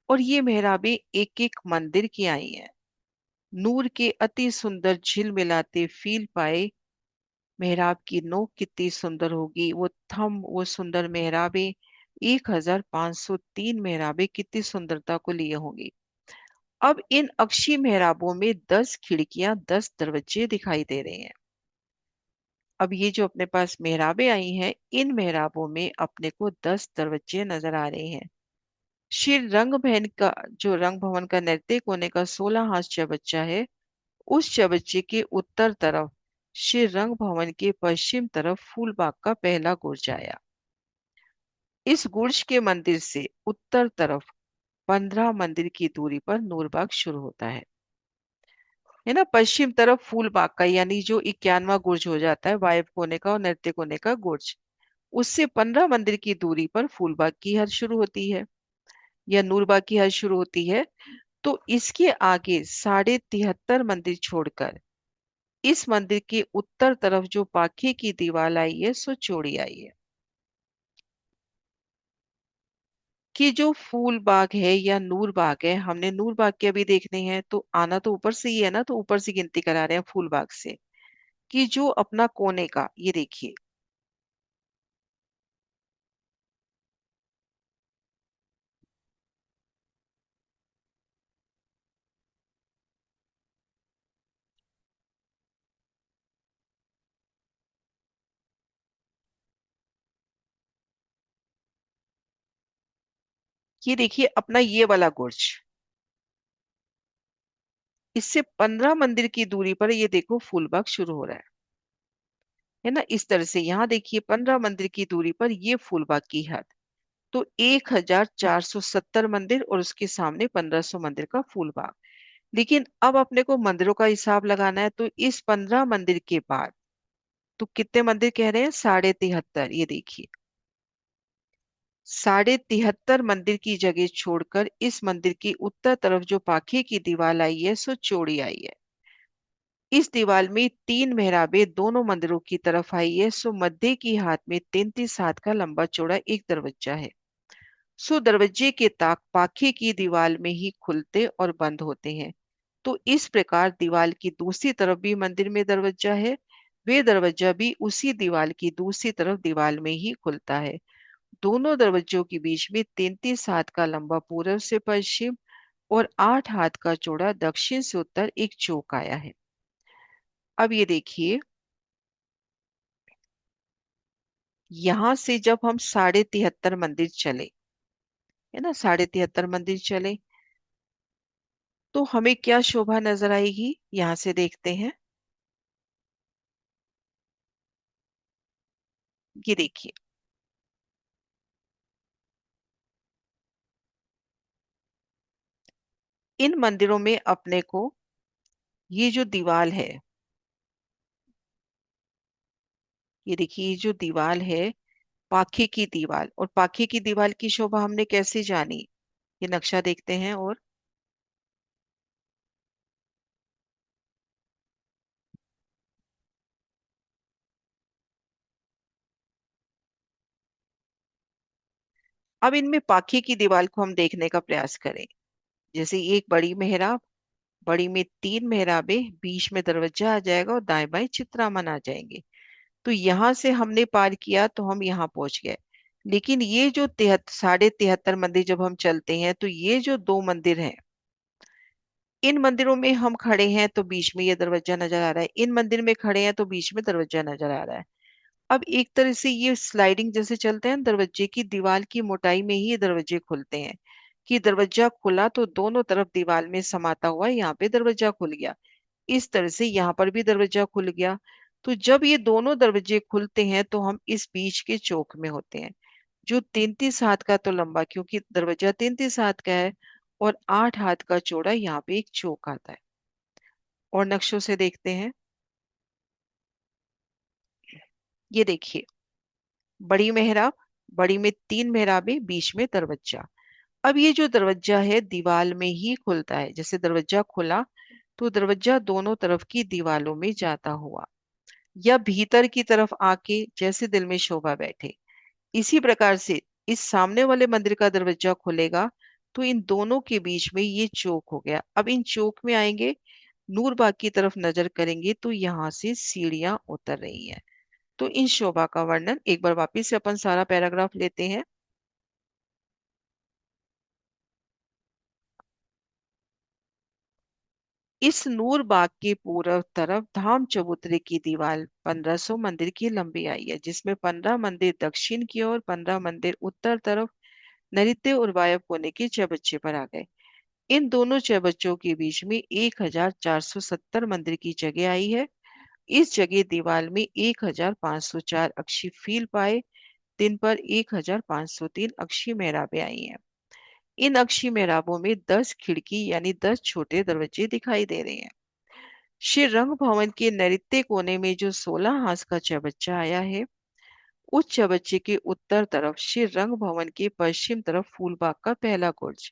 और ये मेहराबें एक एक मंदिर की आई हैं। नूर के अति सुंदर झिलमिलाते फील पाए, मेहराब की नोक कितनी सुंदर होगी, वो थम, वो सुंदर मेहराबें, 1503 मेहराबें कितनी सुंदरता को लिए होंगी। अब इन अक्षी मेहराबों में 10 खिड़कियां, 10 दरवाजे दिखाई दे रहे हैं। अब ये जो अपने पास मेहराबें आई हैं, इन मेहराबों में अपने को 10 दरवाजे नजर आ रहे हैं। श्री रंग भवन का नैतिक कोने का 16 हाथ चौबच्चा है। उस चौबच्चे के उत्तर तरफ श्री रंग भवन के पश्चिम तरफ फूलबाग का पहला गुर्ज आया। इस गुर्ज के मंदिर से उत्तर तरफ 15 मंदिर की दूरी पर नूरबाग शुरू होता है ना। पश्चिम तरफ फूलबाग का, यानी जो 51वां गुर्ज हो जाता है, वायव कोने का और नृत्य कोने का गुर्ज, उससे 15 मंदिर की दूरी पर फूलबाग की हद शुरू होती है, या नूरबाग की हद शुरू होती है। तो इसके आगे 73.5 मंदिर छोड़कर इस मंदिर के उत्तर तरफ जो पाखे की दीवार आई है, सो चौड़ी आई है। कि जो फूल बाग है या नूर बाग है, हमने नूर बाग के अभी देखने हैं, तो आना तो ऊपर से ही है ना, तो ऊपर से गिनती करा रहे हैं फूल बाग से। कि जो अपना कोने का, ये देखिए, ये देखिए अपना ये वाला गुर्ज, इससे 15 मंदिर की दूरी पर ये देखो फूलबाग शुरू हो रहा है ना। इस तरह से यहाँ देखिए 15 मंदिर की दूरी पर ये फूलबाग की हद। तो 1470 मंदिर और उसके सामने 1500 मंदिर का फूलबाग। लेकिन अब अपने को मंदिरों का हिसाब लगाना है, तो इस 15 मंदिर के बाद तो कितने मंदिर कह रहे हैं? 73.5। ये देखिए 73.5 मंदिर की जगह छोड़कर इस मंदिर की उत्तर तरफ जो पाखे की दीवार आई है, सो चौड़ी आई है। इस दीवार में 3 मेहराबें दोनों मंदिरों की तरफ आई है, सो मध्य की हाथ में 33 हाथ का लंबा चौड़ा एक दरवाजा है। सो दरवाजे के ताक पाखे की दीवार में ही खुलते और बंद होते हैं। तो इस प्रकार दीवार की दूसरी तरफ भी मंदिर में दरवाजा है, वे दरवाजा भी उसी दीवार की दूसरी तरफ दीवार में ही खुलता है। दोनों दरवाजों के बीच में 33 हाथ का लंबा पूर्व से पश्चिम और 8 हाथ का चौड़ा दक्षिण से उत्तर एक चौक आया है। अब ये देखिए, यहां से जब हम 73.5 मंदिर चले, है ना, 73.5 मंदिर चले, तो हमें क्या शोभा नजर आएगी, यहां से देखते हैं। ये देखिए, इन मंदिरों में अपने को ये जो दीवार है, ये देखिए, ये जो दीवार है पाखे की दीवार, और पाखे की दीवार की शोभा हमने कैसे जानी, ये नक्शा देखते हैं। और अब इनमें पाखे की दीवार को हम देखने का प्रयास करें। जैसे एक बड़ी मेहराब, बड़ी में 3 मेहराबें, बीच में दरवाजा आ जाएगा और दाएं बाएं चित्रामन आ जाएंगे। तो यहां से हमने पार किया तो हम यहाँ पहुंच गए। लेकिन ये जो 73.5 मंदिर जब हम चलते हैं, तो ये जो 2 मंदिर हैं, इन मंदिरों में हम खड़े हैं तो बीच में ये दरवाजा नजर आ रहा है, इन मंदिर में खड़े हैं तो बीच में दरवाजा नजर आ रहा है। अब एक तरह से ये स्लाइडिंग जैसे चलते हैं, दरवाजे की दीवार की मोटाई में ही ये दरवाजे खुलते हैं। कि दरवाजा खुला तो दोनों तरफ दीवार में समाता हुआ यहाँ पे दरवाजा खुल गया। इस तरह से यहाँ पर भी दरवाजा खुल गया। तो जब ये दोनों दरवाजे खुलते हैं तो हम इस बीच के चौक में होते हैं, जो 33 हाथ का तो लंबा, क्योंकि दरवाजा 33 हाथ का है, और 8 हाथ का चौड़ा यहाँ पे एक चौक आता है। और नक्शों से देखते हैं। ये देखिए, बड़ी मेहराब, बड़ी में 3 मेहराबें, बीच में दरवाजा। अब ये जो दरवाजा है दीवार में ही खुलता है, जैसे दरवाजा खुला तो दरवाजा दोनों तरफ की दीवारों में जाता हुआ या भीतर की तरफ आके जैसे दिल में शोभा बैठे। इसी प्रकार से इस सामने वाले मंदिर का दरवाजा खुलेगा तो इन दोनों के बीच में ये चौक हो गया। अब इन चौक में आएंगे, नूरबाग की तरफ नजर करेंगे तो यहाँ से सीढ़ियां उतर रही हैं। तो इन शोभा का वर्णन एक बार वापिस से अपन सारा पैराग्राफ लेते हैं। इस नूर बाग के पूर्व तरफ धाम चबूतरे की दीवार 1500 मंदिर की लंबी आई है, जिसमें 15 मंदिर दक्षिण की ओर, 15 मंदिर उत्तर तरफ नैऋत्य और वायव्य कोने के चौबच्चे पर आ गए। इन दोनों चौबच्चों के बीच में 1470 मंदिर की जगह आई है। इस जगह दीवार में 1504 अक्षी फील पाए, दिन पर 1503 अक्षी मेहराबें आई हैं। इन अक्षी मेहराबों में 10 खिड़की यानी 10 छोटे दरवाजे दिखाई दे रहे हैं। श्री रंग भवन के नैऋत्य कोने में जो 16 हांस का चौबच्चा आया है, उस चौबच्चे के उत्तर तरफ श्री रंग भवन के पश्चिम तरफ फूलबाग का पहला गुर्ज।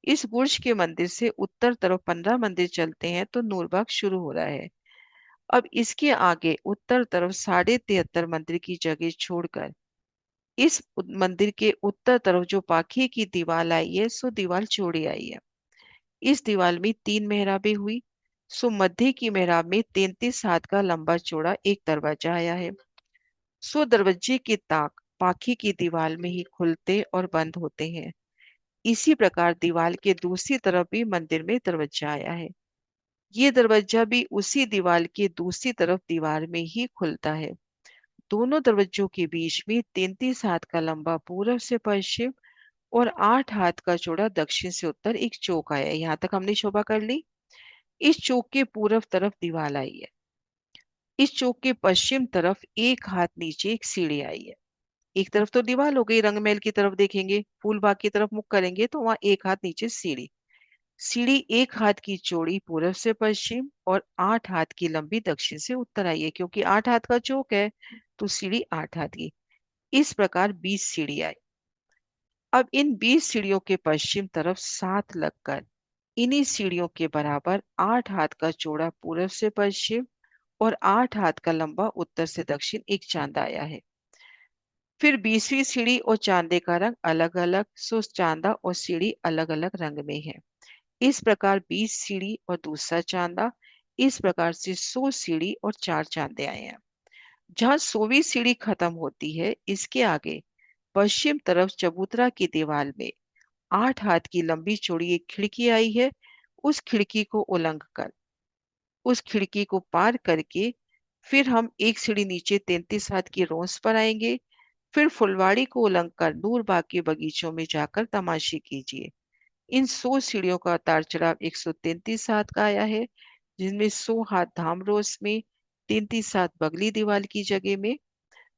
इस बुर्ज के मंदिर से उत्तर तरफ 15 मंदिर चलते हैं तो नूरबाग शुरू हो रहा है। अब इसके आगे उत्तर तरफ 73.5 मंदिर की जगह छोड़कर इस मंदिर के उत्तर तरफ जो पाखी की दीवार आई है सो दीवार चौड़ी आई है। इस दीवार में 3 मेहराबें हुई। सो मध्य की मेहराब में 33 हाथ का लंबा चौड़ा एक दरवाजा आया है। सो दरवाजे के ताक पाखी की दीवार में ही खुलते और बंद होते हैं। इसी प्रकार दीवार के दूसरी तरफ भी मंदिर में दरवाजा आया है। ये दरवाजा भी उसी दीवार के दूसरी तरफ दीवार में ही खुलता है। दोनों दरवाजों के बीच में 33 हाथ का लंबा पूरब से पश्चिम और 8 हाथ का चौड़ा दक्षिण से उत्तर एक चौक आया है। यहाँ तक हमने शोभा कर ली। इस चौक के पूरब तरफ दीवार आई है। इस चौक के पश्चिम तरफ एक हाथ नीचे एक सीढ़ी आई है। एक तरफ तो दीवार हो गई, रंगमहल की तरफ देखेंगे, फूलबाग की तरफ मुख करेंगे तो वहां एक हाथ नीचे सीढ़ी। सीढ़ी एक हाथ की चौड़ी पूरब से पश्चिम और 8 हाथ की लंबी दक्षिण से उत्तर आई है, क्योंकि 8 हाथ का चौक है तो सीढ़ी 8 हाथ की। इस प्रकार 20 सीढ़ी आई। अब इन 20 सीढ़ियों के पश्चिम तरफ 7 लगकर इन्हीं सीढ़ियों के बराबर 8 हाथ का चौड़ा पूरब से पश्चिम और 8 हाथ का लंबा उत्तर से दक्षिण एक चांदा आया है। फिर 20वीं सीढ़ी और चांदे का रंग अलग अलग, सो चांदा और सीढ़ी अलग अलग रंग में है। इस प्रकार 20 सीढ़ी और दूसरा चांदा, इस प्रकार से 100 सीढ़ी और 4 चांदे आए हैं। जहां 100वीं सीढ़ी खत्म होती है, इसके आगे पश्चिम तरफ चबूतरा की दीवार में 8 हाथ की लंबी चौड़ी एक खिड़की आई है। उस खिड़की को उलंघ कर, उस खिड़की को पार करके फिर हम एक सीढ़ी नीचे 33 हाथ की रोंस पर आएंगे। फिर फुलवाड़ी को उलंघ कर नूरबाग के बगीचों में जाकर तमाशे कीजिए। इन 100 सीढ़ियों का उतार चढ़ाव 133 हाथ का आया है, जिनमें 100 हाथ धामरोस में, 33 हाथ बगली दीवार की जगह में।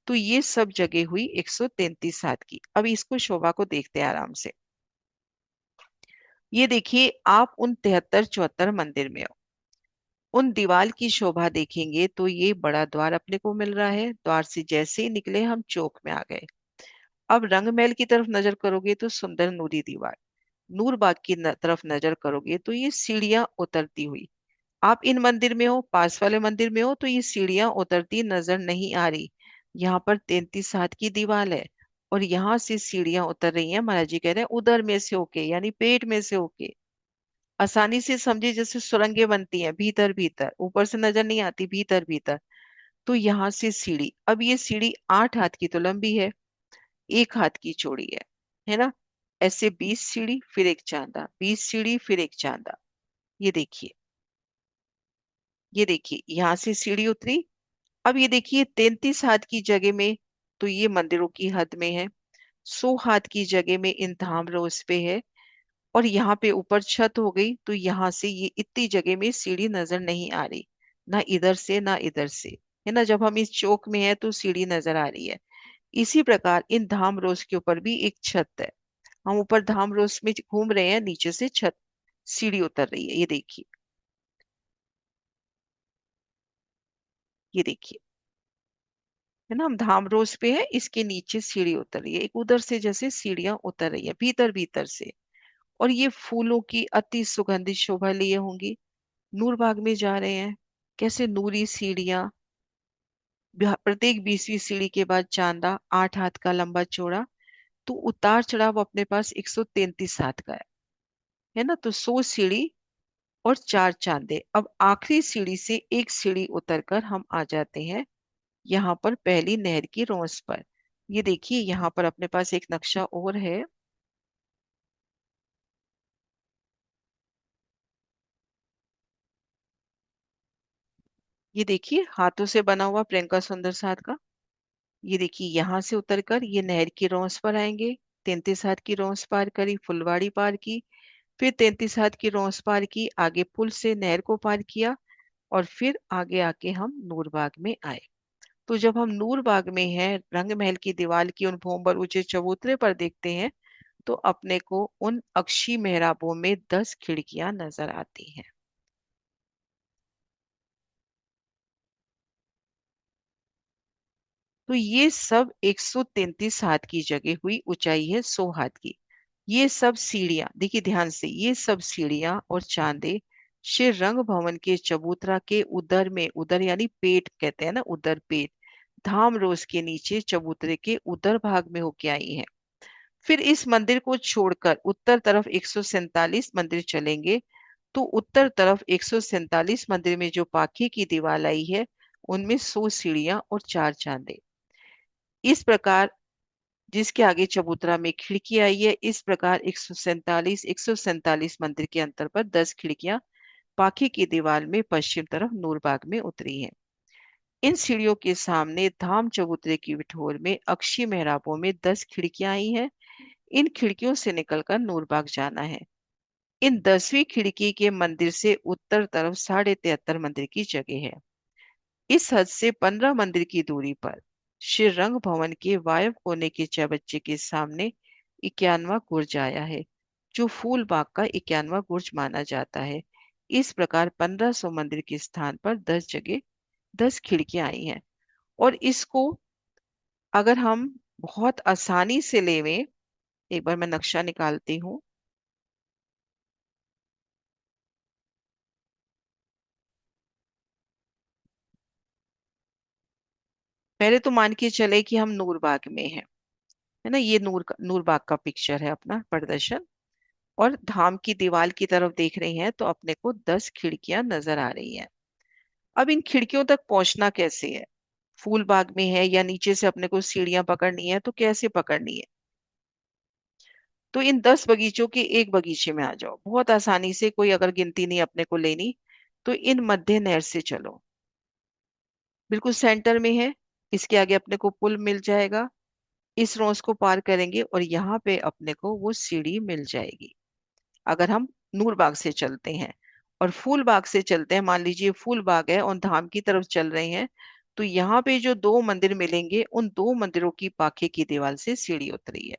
तो ये सब जगह हुई 133 हाथ की। अब इसको शोभा को देखते हैं आराम से। ये देखिए, आप उन 73-74 मंदिर में हो। उन दीवार की शोभा देखेंगे तो ये बड़ा द्वार अपने को मिल रहा है। द्वार से जैसे ही निकले हम चौक में आ गए। अब रंगमहल की तरफ नजर करोगे तो सुंदर नूरी दीवार, नूरबाग की तरफ नजर करोगे तो ये सीढ़ियां उतरती हुई। आप इन मंदिर में हो, पास वाले मंदिर में हो तो ये सीढ़ियां उतरती नजर नहीं आ रही। यहाँ पर 33 हाथ की दीवार है और यहाँ से सीढ़ियां उतर रही हैं। महाराज जी कह रहे हैं उधर में से होके, यानी पेट में से होके। आसानी से समझिए, जैसे सुरंगें बनती हैं भीतर भीतर, ऊपर से नजर नहीं आती, भीतर भीतर। तो यहाँ से सीढ़ी, अब ये सीढ़ी 8 हाथ की तो लंबी है, 1 हाथ की चौड़ी है ना। ऐसे 20 सीढ़ी फिर एक चांदा, 20 सीढ़ी फिर एक चांदा। ये देखिए, ये देखिए यहाँ से सीढ़ी उतरी। अब ये देखिए 33 हाथ की जगह में तो ये मंदिरों की हद में है, 100 हाथ की जगह में इन धाम रोज पे है, और यहाँ पे ऊपर छत हो गई तो यहाँ से ये इतनी जगह में सीढ़ी नजर नहीं आ रही, ना इधर से ना इधर से, है ना। जब हम इस चौक में है तो सीढ़ी नजर आ रही है। इसी प्रकार इन धाम रोज के ऊपर भी एक छत है। हम ऊपर धाम रोज में घूम रहे हैं, नीचे से छत सीढ़ी उतर रही है। ये देखिए, ये देखिए, है ना। हम धाम रोज पे है, इसके नीचे सीढ़ी उतर रही है, एक उधर से जैसे सीढ़ियां उतर रही है भीतर भीतर से। और ये फूलों की अति सुगंधित शोभा लिए होंगी। नूरबाग में जा रहे हैं, कैसे नूरी सीढ़ियां प्रत्येक 20वीं सीढ़ी के बाद चांदा 8 हाथ का लंबा चौड़ा। तो उतार चढ़ाव अपने पास 133 हाथ का है ना। तो 100 सीढ़ी और 4 चांदे। अब आखिरी सीढ़ी से एक सीढ़ी उतरकर हम आ जाते हैं यहाँ पर पहली नहर की रोस पर। ये देखिए यहाँ पर अपने पास एक नक्शा और है। ये देखिए हाथों से बना हुआ प्रियंका सुंदर साथ का। ये देखिए यहाँ से उतरकर ये नहर की रोस पर आएंगे। 33 हाथ की रोस पार करी, फुलवाड़ी पार की, फिर 33 हाथ की रोस पार की, आगे पुल से नहर को पार किया, और फिर आगे आके हम नूरबाग में आए। तो जब हम नूरबाग में हैं, रंग महल की दीवार की उन भोंबर ऊंचे चबूतरे पर देखते हैं, तो अपने को उन अक्षी मेहराबों में 10 खिड़कियां नजर आती हैं। तो ये सब 133 हाथ की जगह हुई, ऊंचाई है 100 हाथ की। ये सब सीढ़ियां देखिए ध्यान से, ये सब सीढ़ियां और चांदे श्री रंग भवन के चबूतरा के उदर में, उदर यानी पेट कहते हैं ना, उदर पेट, धाम रोज के नीचे चबूतरे के उदर भाग में होके आई हैं। फिर इस मंदिर को छोड़कर उत्तर तरफ 147 मंदिर चलेंगे, तो उत्तर तरफ 147 मंदिर में जो पाखे की दीवार आई है, उनमें 100 सीढ़ियां और 4 चांदे। इस प्रकार जिसके आगे चबूतरा में खिड़की आई है, इस प्रकार 147 मंदिर के अंतर पर 10 खिड़कियां पाखे की दीवार में पश्चिम तरफ नूरबाग में उतरी हैं। इन सीढ़ियों के सामने धाम चबूतरे की बिठोर में अक्षी मेहराबों में 10 खिड़कियां आई हैं। इन खिड़कियों से निकलकर नूरबाग जाना है। इन 10वीं खिड़की के मंदिर से उत्तर तरफ 73.5 मंदिर की जगह है। इस हद से 15 मंदिर की दूरी पर श्री रंग भवन के वायव कोने के चौबच्चे के सामने 91वां गुर्ज आया है, जो फूल बाग का 91वां गुर्ज माना जाता है। इस प्रकार 1500 मंदिर के स्थान पर 10 जगह 10 खिड़कियां आई हैं। और इसको अगर हम बहुत आसानी से लेवें, एक बार मैं नक्शा निकालती हूँ। पहले तो मान के चले कि हम नूरबाग में हैं, है ना। ये नूरबाग का पिक्चर है अपना प्रदर्शन, और धाम की दीवार की तरफ देख रहे हैं तो अपने को 10 खिड़कियां नजर आ रही हैं। अब इन खिड़कियों तक पहुंचना कैसे है? फूल बाग में है या नीचे से अपने को सीढ़ियां पकड़नी है, तो कैसे पकड़नी है? तो इन 10 बगीचों के एक बगीचे में आ जाओ बहुत आसानी से, कोई अगर गिनती नहीं अपने को लेनी, तो इन मध्य नहर से चलो, बिल्कुल सेंटर में है। इसके आगे अपने को पुल मिल जाएगा, इस रोज को पार करेंगे और यहाँ पे अपने को वो सीढ़ी मिल जाएगी। अगर हम नूरबाग से चलते हैं और फूल बाग से चलते हैं, मान लीजिए फूल बाग है और धाम की तरफ चल रहे हैं, तो यहाँ पे जो 2 मंदिर मिलेंगे, उन 2 मंदिरों की पाखे की दीवार से सीढ़ी उतरी है।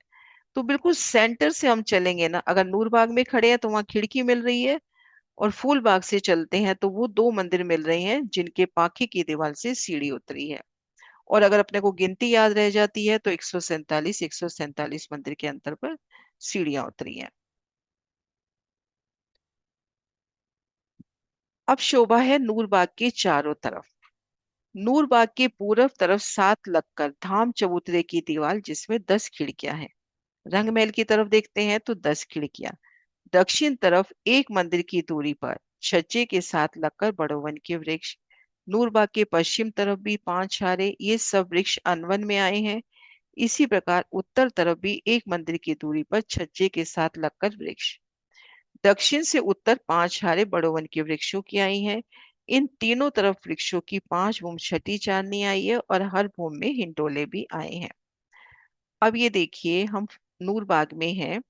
तो बिल्कुल सेंटर से हम चलेंगे ना, अगर नूरबाग में खड़े हैं तो वहां खिड़की मिल रही है, और फूल बाग से चलते हैं तो वो 2 मंदिर मिल रहे हैं जिनके पाखे की दीवार से सीढ़ी उतरी है। और अगर अपने को गिनती याद रह जाती है तो 147 मंदिर के अंतर पर सीढ़ियां उतरी हैं। अब शोभा है नूरबाग के चारों तरफ। नूरबाग के पूरब तरफ 7 लगकर धाम चबूतरे की दीवार, जिसमें 10 खिड़कियां हैं। रंगमहल की तरफ देखते हैं तो 10 खिड़कियां। दक्षिण तरफ एक मंदिर की दूरी पर छज्जे के साथ लगकर बड़ोवन के वृक्ष। नूरबाग के पश्चिम तरफ भी 5 छारे, ये सब वृक्ष अनवन में आए हैं। इसी प्रकार उत्तर तरफ भी एक मंदिर की दूरी पर छज्जे के साथ लगकर वृक्ष। दक्षिण से उत्तर 5 छारे बड़ो वन के वृक्षों की आई हैं। इन तीनों तरफ वृक्षों की 5 बूम छठी चांदनी आई है, और हर बूम में हिंडोले भी आए हैं। अब ये देखिए हम नूरबाग में हैं।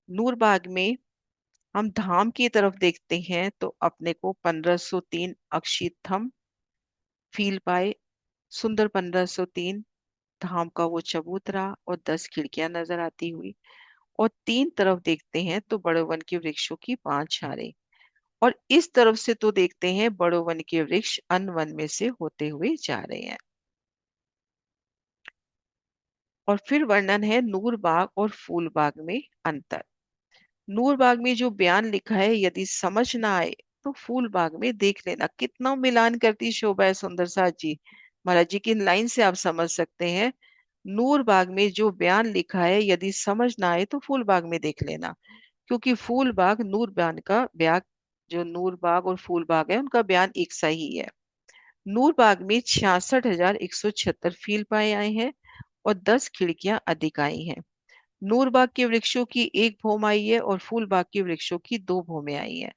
नूरबाग में हम धाम की तरफ देखते हैं तो अपने को 1503 अक्षितथम फील पाए, सुंदर 1503 धाम का वो चबूतरा और 10 खिड़कियां नजर आती हुई। और तीन तरफ देखते हैं तो बड़े वन के वृक्षों की 5 छारे, और इस तरफ से तो देखते हैं बड़ो वन के वृक्ष अन वन में से होते हुए जा रहे हैं। और फिर वर्णन है नूर बाग और फूल बाग में अंतर। नूर बाग में जो बयान लिखा है यदि समझ ना आए तो फूल बाग में देख लेना। कितना मिलान करती शोभा है सुंदर साथ जी। महाराज जी की इन लाइन से आप समझ सकते हैं। नूर बाग में जो बयान लिखा है, यदि समझ ना आए तो फूल बाग में देख लेना, क्योंकि फूल बाग नूर बयान का बयान, जो नूर बाग और फूल बाग है उनका बयान एक सा ही है। नूर बाग में 66,176 फील पाए आए हैं और 10 खिड़कियां अधिक आई हैं। नूर बाग के वृक्षों की एक भौम आई है और फूल बाग के वृक्षों की दो भौमें आई हैं।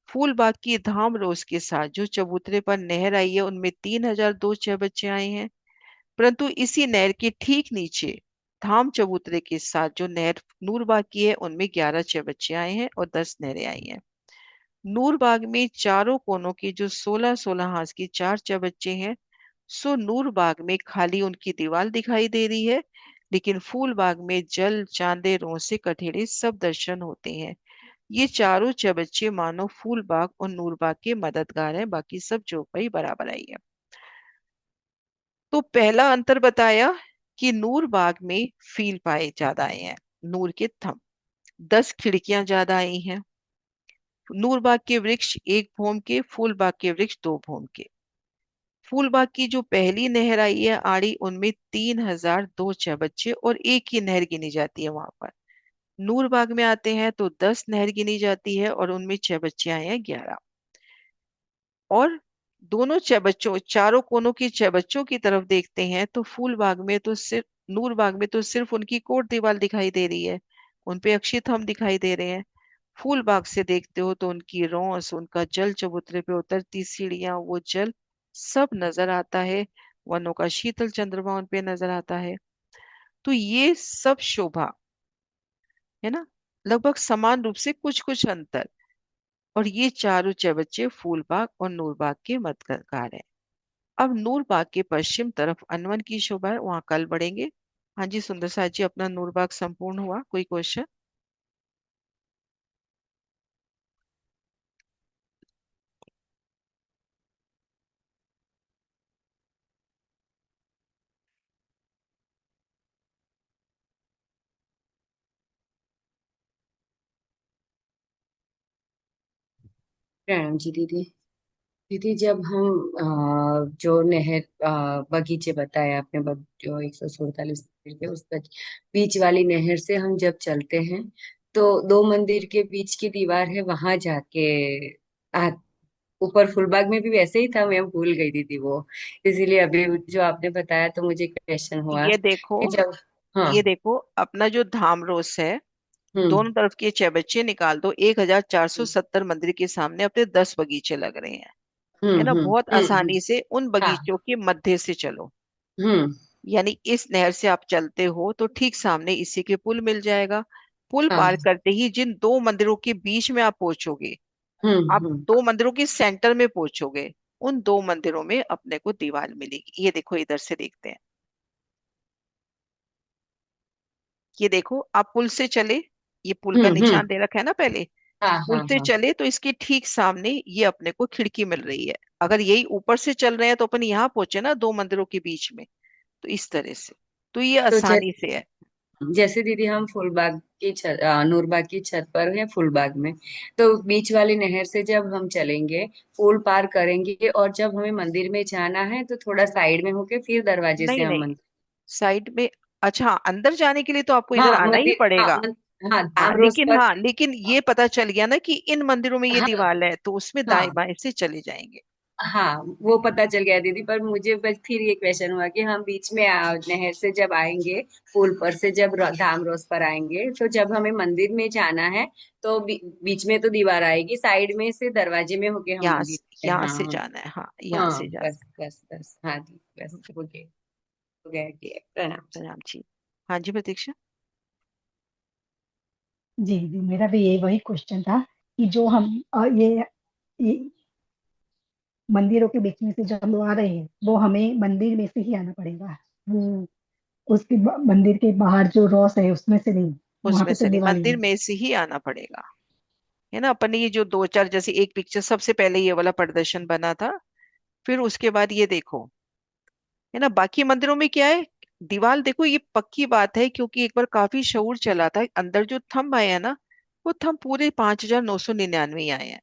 फूल बाग की धाम रोज के साथ जो चबूतरे पर नहर आई है उनमें 3,002 बच्चे आए हैं। परंतु इसी नहर के ठीक नीचे धाम चबूतरे के साथ जो नहर नूरबाग की है उनमें 11 बच्चे आए हैं और 10 नहरें आई हैं। नूरबाग में चारों कोनों की जो 16-16 हाथ की 4 बच्चे हैं, सो नूरबाग में खाली उनकी दीवार दिखाई दे रही है, लेकिन फूल बाग में जल चांदे रों से कठेड़े सब दर्शन होते हैं। ये चारों चबच्चे मानो फूल बाग और नूरबाग के मददगार हैं, बाकी सब जो भाई बराबर आई है। तो पहला अंतर बताया कि नूर बाग में फील पाए ज्यादा आए हैं, नूर के थम। 10 खिड़कियां ज्यादा आई हैं। नूर बाग के वृक्ष एक भौम के, फूल बाग के वृक्ष दो भौम के। फूल बाग की जो पहली नहर आई है आड़ी, उनमें 3,002 बच्चे और एक ही नहर गिनी जाती है वहां पर। नूर बाग में आते हैं तो 10 नहर गिनी जाती है और उनमें 6 बच्चे आए हैं 11। और दोनों 6 बच्चों, चारों कोनों की 6 बच्चों की तरफ देखते हैं तो फूल बाग में तो सिर्फ, नूर बाग में तो सिर्फ उनकी कोट दीवार दिखाई दे रही है, उनपे अक्षित हम दिखाई दे रहे हैं। फूल बाग से देखते हो तो उनकी रौस, उनका जल चबूतरे पे उतरती सीढ़ियां, वो जल सब नजर आता है। वनों का शीतल चंद्रमा उन पे नजर आता है। तो ये सब शोभा है ना, लगभग समान रूप से कुछ कुछ अंतर। और ये चारों चबच्चे फूल बाग और नूर बाग के मददगार हैं। अब नूर बाग के पश्चिम तरफ अनवन की शोभा है, वहां कल बढ़ेंगे। हाँ जी सुंदर साथ जी, अपना नूर बाग संपूर्ण हुआ, कोई क्वेश्चन? प्रणाम जी दीदी। दीदी जब हम जो नहर बगीचे बताए आपने, जो 147 के उस बीच वाली नहर से हम जब चलते हैं तो दो मंदिर के बीच की दीवार है, वहां जाके आ, ऊपर फुलबाग में भी वैसे ही था, मैं भूल गई दीदी वो। इसीलिए अभी जो आपने बताया तो मुझे क्वेश्चन हुआ ये देखो, कि जब। हाँ। ये देखो अपना जो धाम रोस है, हम्म दोनों तरफ के 6 बच्चे निकाल दो, 1,470 मंदिर के सामने अपने 10 बगीचे लग रहे हैं। है ना, बहुत हम्म। आसानी से उन हाँ। बगीचों के मध्य से चलो। हम्म। यानी इस नहर से आप चलते हो तो ठीक सामने इसी के पुल मिल जाएगा। पुल पार हाँ। करते ही जिन दो मंदिरों के बीच में आप पहुंचोगे, आप हम्म। दो मंदिरों के सेंटर में पहुंचोगे, उन दो मंदिरों में अपने को दीवार मिलेगी। ये देखो इधर से देखते हैं, ये देखो आप पुल से चले, ये पुल का हम्म। निशान दे रखा है ना पहले। हाँ पुल हाँ से हाँ। चले तो इसके ठीक सामने ये अपने को खिड़की मिल रही है। अगर यही ऊपर से चल रहे हैं तो अपन यहाँ पहुंचे ना दो मंदिरों के बीच में, तो इस तरह से, तो ये तो आसानी से है। जैसे दीदी हम फूलबाग की छत, नूरबाग की छत पर है फूलबाग में, तो बीच वाली नहर से जब हम चलेंगे, पुल पार करेंगे और जब हमें मंदिर में जाना है तो थोड़ा साइड में होके फिर दरवाजे से नहीं हम नहीं, मंदिर। साइड में, अच्छा अंदर जाने के लिए तो आपको इधर हाँ आना ही मंदिर, हाँ पड़ेगा। हाँ हाँ धाम रोज लेकिन, पर। हाँ लेकिन ये पता चल गया ना कि इन मंदिरों में ये हाँ दीवार है, तो उसमें दाएं हाँ बाएं से चले जाएंगे। हाँ वो पता चल गया दीदी, पर मुझे बस फिर ये क्वेश्चन हुआ कि हम बीच में नहर से जब आएंगे, पुल पर से जब धाम रोज पर आएंगे, तो जब हमें मंदिर में जाना है तो बीच में तो दीवार आएगी, साइड में से दरवाजे में होके हम यहाँ मंदिर में। यहाँ से हाँ जाना है, हाँ यहाँ हाँ से जाना बस बस बस, हाँ जी बस है। हो गया कि प्रणाम जी। प्रणाम जी। हाँ जी प्रतीक्षा। जी जी, मेरा भी ये वही क्वेश्चन था कि जो हम ये मंदिरों के बीच में से जो हम लोग आ रहे हैं, वो हमें मंदिर में से ही आना पड़ेगा। वो उसके मंदिर के बाहर जो रॉस है उसमें से नहीं, वहां उसमें पे तो से नहीं, दिवाली मंदिर है। में से ही आना पड़ेगा। है ना, अपन ने ये जो दो चार, जैसे एक पिक्चर सबसे पहले ये वाला प्रदर्शन बना था, फिर उसके बाद ये देखो, है ना, बाकी मंदिरों में क्या है, दीवार देखो, ये पक्की बात है क्योंकि एक बार काफी शोर चला था अंदर, जो थंब आए हैं ना, वो थंब पूरे 5,999 ही आए हैं।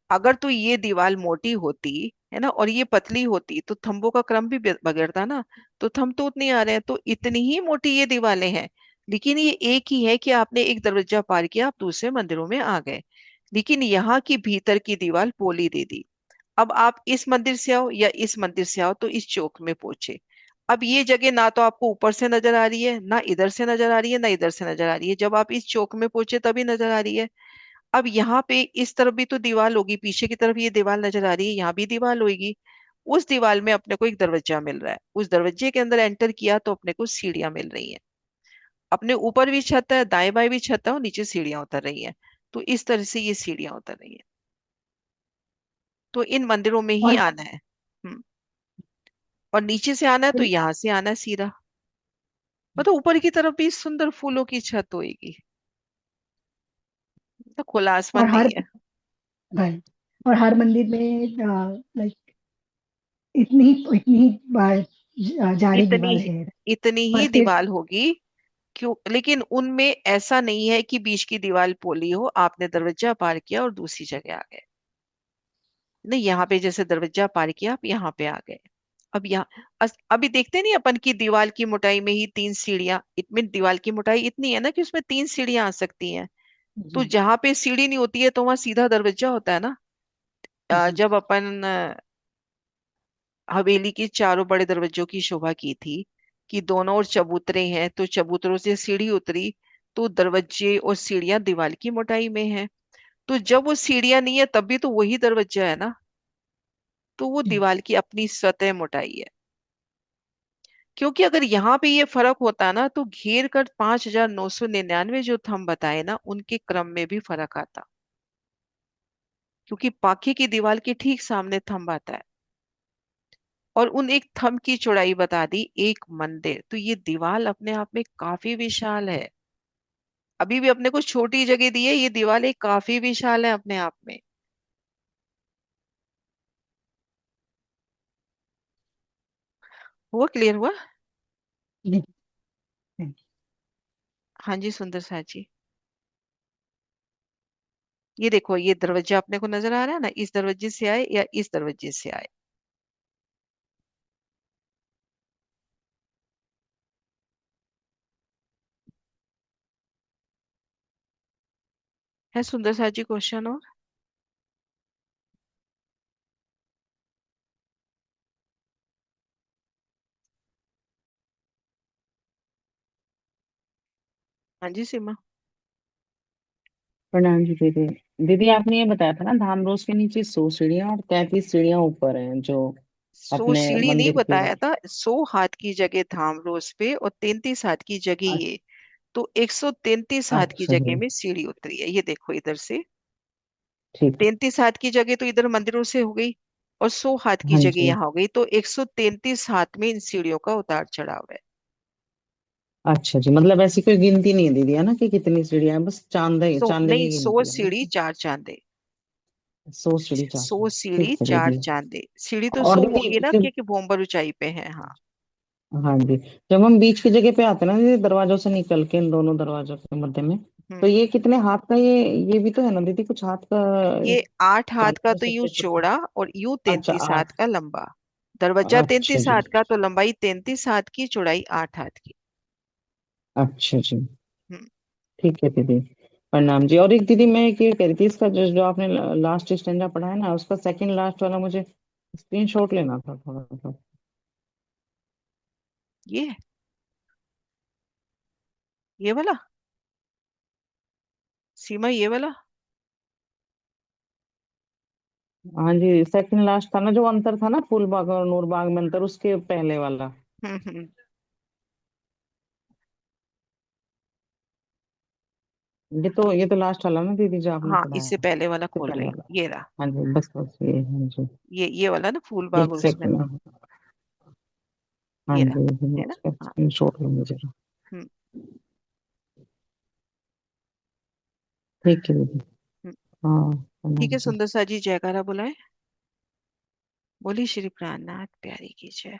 अगर तो ये दीवार मोटी होती है ना, और ये पतली होती तो थंबों का क्रम भी बिगड़ता ना। तो थंब तो उतनी आ रहे हैं, तो इतनी ही मोटी ये दीवारें हैं। लेकिन ये एक ही है कि आपने एक दरवाजा पार किया, आप दूसरे मंदिरों में आ गए। लेकिन यहाँ की भीतर की दीवार पोली दे दी। अब आप इस मंदिर से आओ या इस मंदिर से आओ तो इस चौक में पहुंचे। अब ये जगह ना तो आपको ऊपर से नजर आ रही है, ना इधर से नजर आ रही है, ना इधर से नजर आ रही है। जब आप इस चौक में पहुंचे तभी नजर आ रही है। अब यहाँ पे इस तरफ भी तो दीवार होगी, पीछे की तरफ ये दीवार नजर आ रही है, यहाँ भी दीवार होगी। उस दीवार में अपने को एक दरवाजा मिल रहा है, उस दरवाजे के अंदर एंटर किया तो अपने को सीढ़ियां मिल रही हैं। अपने ऊपर भी छत है, दाएं बाएं भी छत है, और नीचे सीढ़ियां उतर रही हैं। तो इस तरह से ये सीढ़ियां उतर रही हैं। तो इन मंदिरों में ही और आना है। और नीचे से आना है तो यहाँ से आना है सीधा। मतलब ऊपर की तरफ भी सुंदर फूलों की छत होगी, तो खुला और आसमान हर नहीं है। भाई और हर मंदिर में लाइक इतनी इतनी जारी इतनी दीवार है। इतनी पर ही फिर दीवार होगी। क्यों? लेकिन उनमें ऐसा नहीं है कि बीच की दीवार पोली हो, आपने दरवाजा पार किया और दूसरी जगह आ गए। नहीं, यहाँ पे जैसे दरवाजा पार किया आप यहाँ पे आ गए। अब यहाँ अभी देखते नहीं अपन की दीवार की मोटाई में ही 3 सीढ़ियां, इतनी दीवार की मोटाई इतनी है ना कि उसमें 3 सीढ़ियां आ सकती हैं। तो जी जहां पे सीढ़ी नहीं होती है तो वहां सीधा दरवाजा होता है ना। जी जब अपन हवेली के चारों बड़े दरवाजों की शोभा की थी कि दोनों ओर चबूतरे हैं, तो चबूतरों से सीढ़ी उतरी, तो दरवाजे और सीढ़ियां दीवार की मोटाई में है। तो जब वो सीढ़ियां नहीं है तब भी तो वही दरवाजा है ना। तो वो जी दीवार की अपनी स्वतः मोटाई है। क्योंकि अगर यहाँ पे ये फर्क होता ना तो घेर कर 5,999 जो थंब बताए ना उनके क्रम में भी फर्क आता। क्योंकि पाखे की दीवार के ठीक सामने थंब आता है, और उन एक थंब की चौड़ाई बता दी एक मंदिर। तो ये दीवार अपने आप में काफी विशाल है। अभी भी अपने को छोटी जगह दी है, ये दीवार एक काफी विशाल है अपने आप में। हुआ? क्लियर हुआ? जी जी। हाँ जी सुंदर सा जी। ये देखो, ये दरवाजा अपने को नजर आ रहा है ना, इस दरवाजे से आए या इस दरवाजे से आए। है सुंदर सा जी क्वेश्चन? और हाँ जी सीमा। प्रणाम जी दीदी। दीदी आपने ये बताया था ना धाम रोज के नीचे 100 सीढ़ियाँ और 33 सीढ़ियाँ ऊपर हैं जो 100 अपने सीढ़ी नहीं मंदिर के। बताया था, 100 हाथ की जगह धाम रोज पे और 33 हाथ की जगह अ- ये। तो 133 हाथ की अच्छा जगह जी। में सीढ़ी उतरी है, ये देखो इधर से। ठीक। 33 हाथ की जगह तो इधर मंदिरों से हो गई, और 100 हाथ की हाँ जगह जी। यहाँ हो गई, तो 133 हाथ में इन सीढ़ियों का उतार चढ़ाव है। अच्छा जी, मतलब ऐसी कोई गिनती नहीं है दीदी, है ना, कि कितनी सीढ़ियाँ हैं, बस चांदे सो चांदे नहीं, की सौ गिनती है सीढ़ी ना। चार चांदे। 100 सीढ़ी सौ 400। सीढ़ी ठीक है चार दीदी। चांदे। सीढ़ी तो और 100 दीदी होंगी ना, जब, क्योंकि भोंबर ऊंचाई पे है। हाँ। हाँ जी, जब हम बीच की जगह पे आते हैं ना दीदी, दरवाजों से निकल के इन दोनों दरवाजों के मध्य में, तो हम्म। ये कितने हाथ का, ये भी तो है ना दीदी, कुछ हाथ का ये 8 हाथ का चांदी तो का यूं सबसे कुछ। चौड़ा, और यूं अच्छा 33 हाथ 8। का लंबा। दरवाजा अच्छा 33 हाथ जी। का तो लंबाई 33 हाथ की, चौड़ाई 8 हाथ की। अच्छा जी। हम्म। ठीक है दीदी। प्रणाम जी। और एक दीदी मैं एक ये कह रही थी, इसका जो जो आपने लास्ट स्टेंजा पढ़ा है ना, उसका सेकंड लास्ट वाला मुझे स्क्रीनशॉट लेना था थोड़ा सा। ये ये वाला सीमा, ये वाला। हाँ जी, सेकंड लास्ट था ना, जो अंतर था ना फूल बाग और नूर बाग में अंतर, उसके पहले वाला। हम्म। ये तो लास्ट वाला ना दीदी जो आपने हाँ, पढ़ाया इससे था, पहले वाला इससे खोल पहले रही हूँ, वाला। ये रहा। हाँ जी, बस बस ये, हाँ जी। ये वाला ना, फूल बाग एक और उसमें। सेकंड। हाँ ये जी, रहा, दीदी है ना। इसका हाँ। स्क्रीनशॉट लेंगे जरा। हम्म। ठीक है दीदी। हम्म। हाँ। ठीक प्रणाम है जी। सुंदर सा जी, जयकारा बुलाए। बोली श्री प्राणनाथ प्यारी की जय।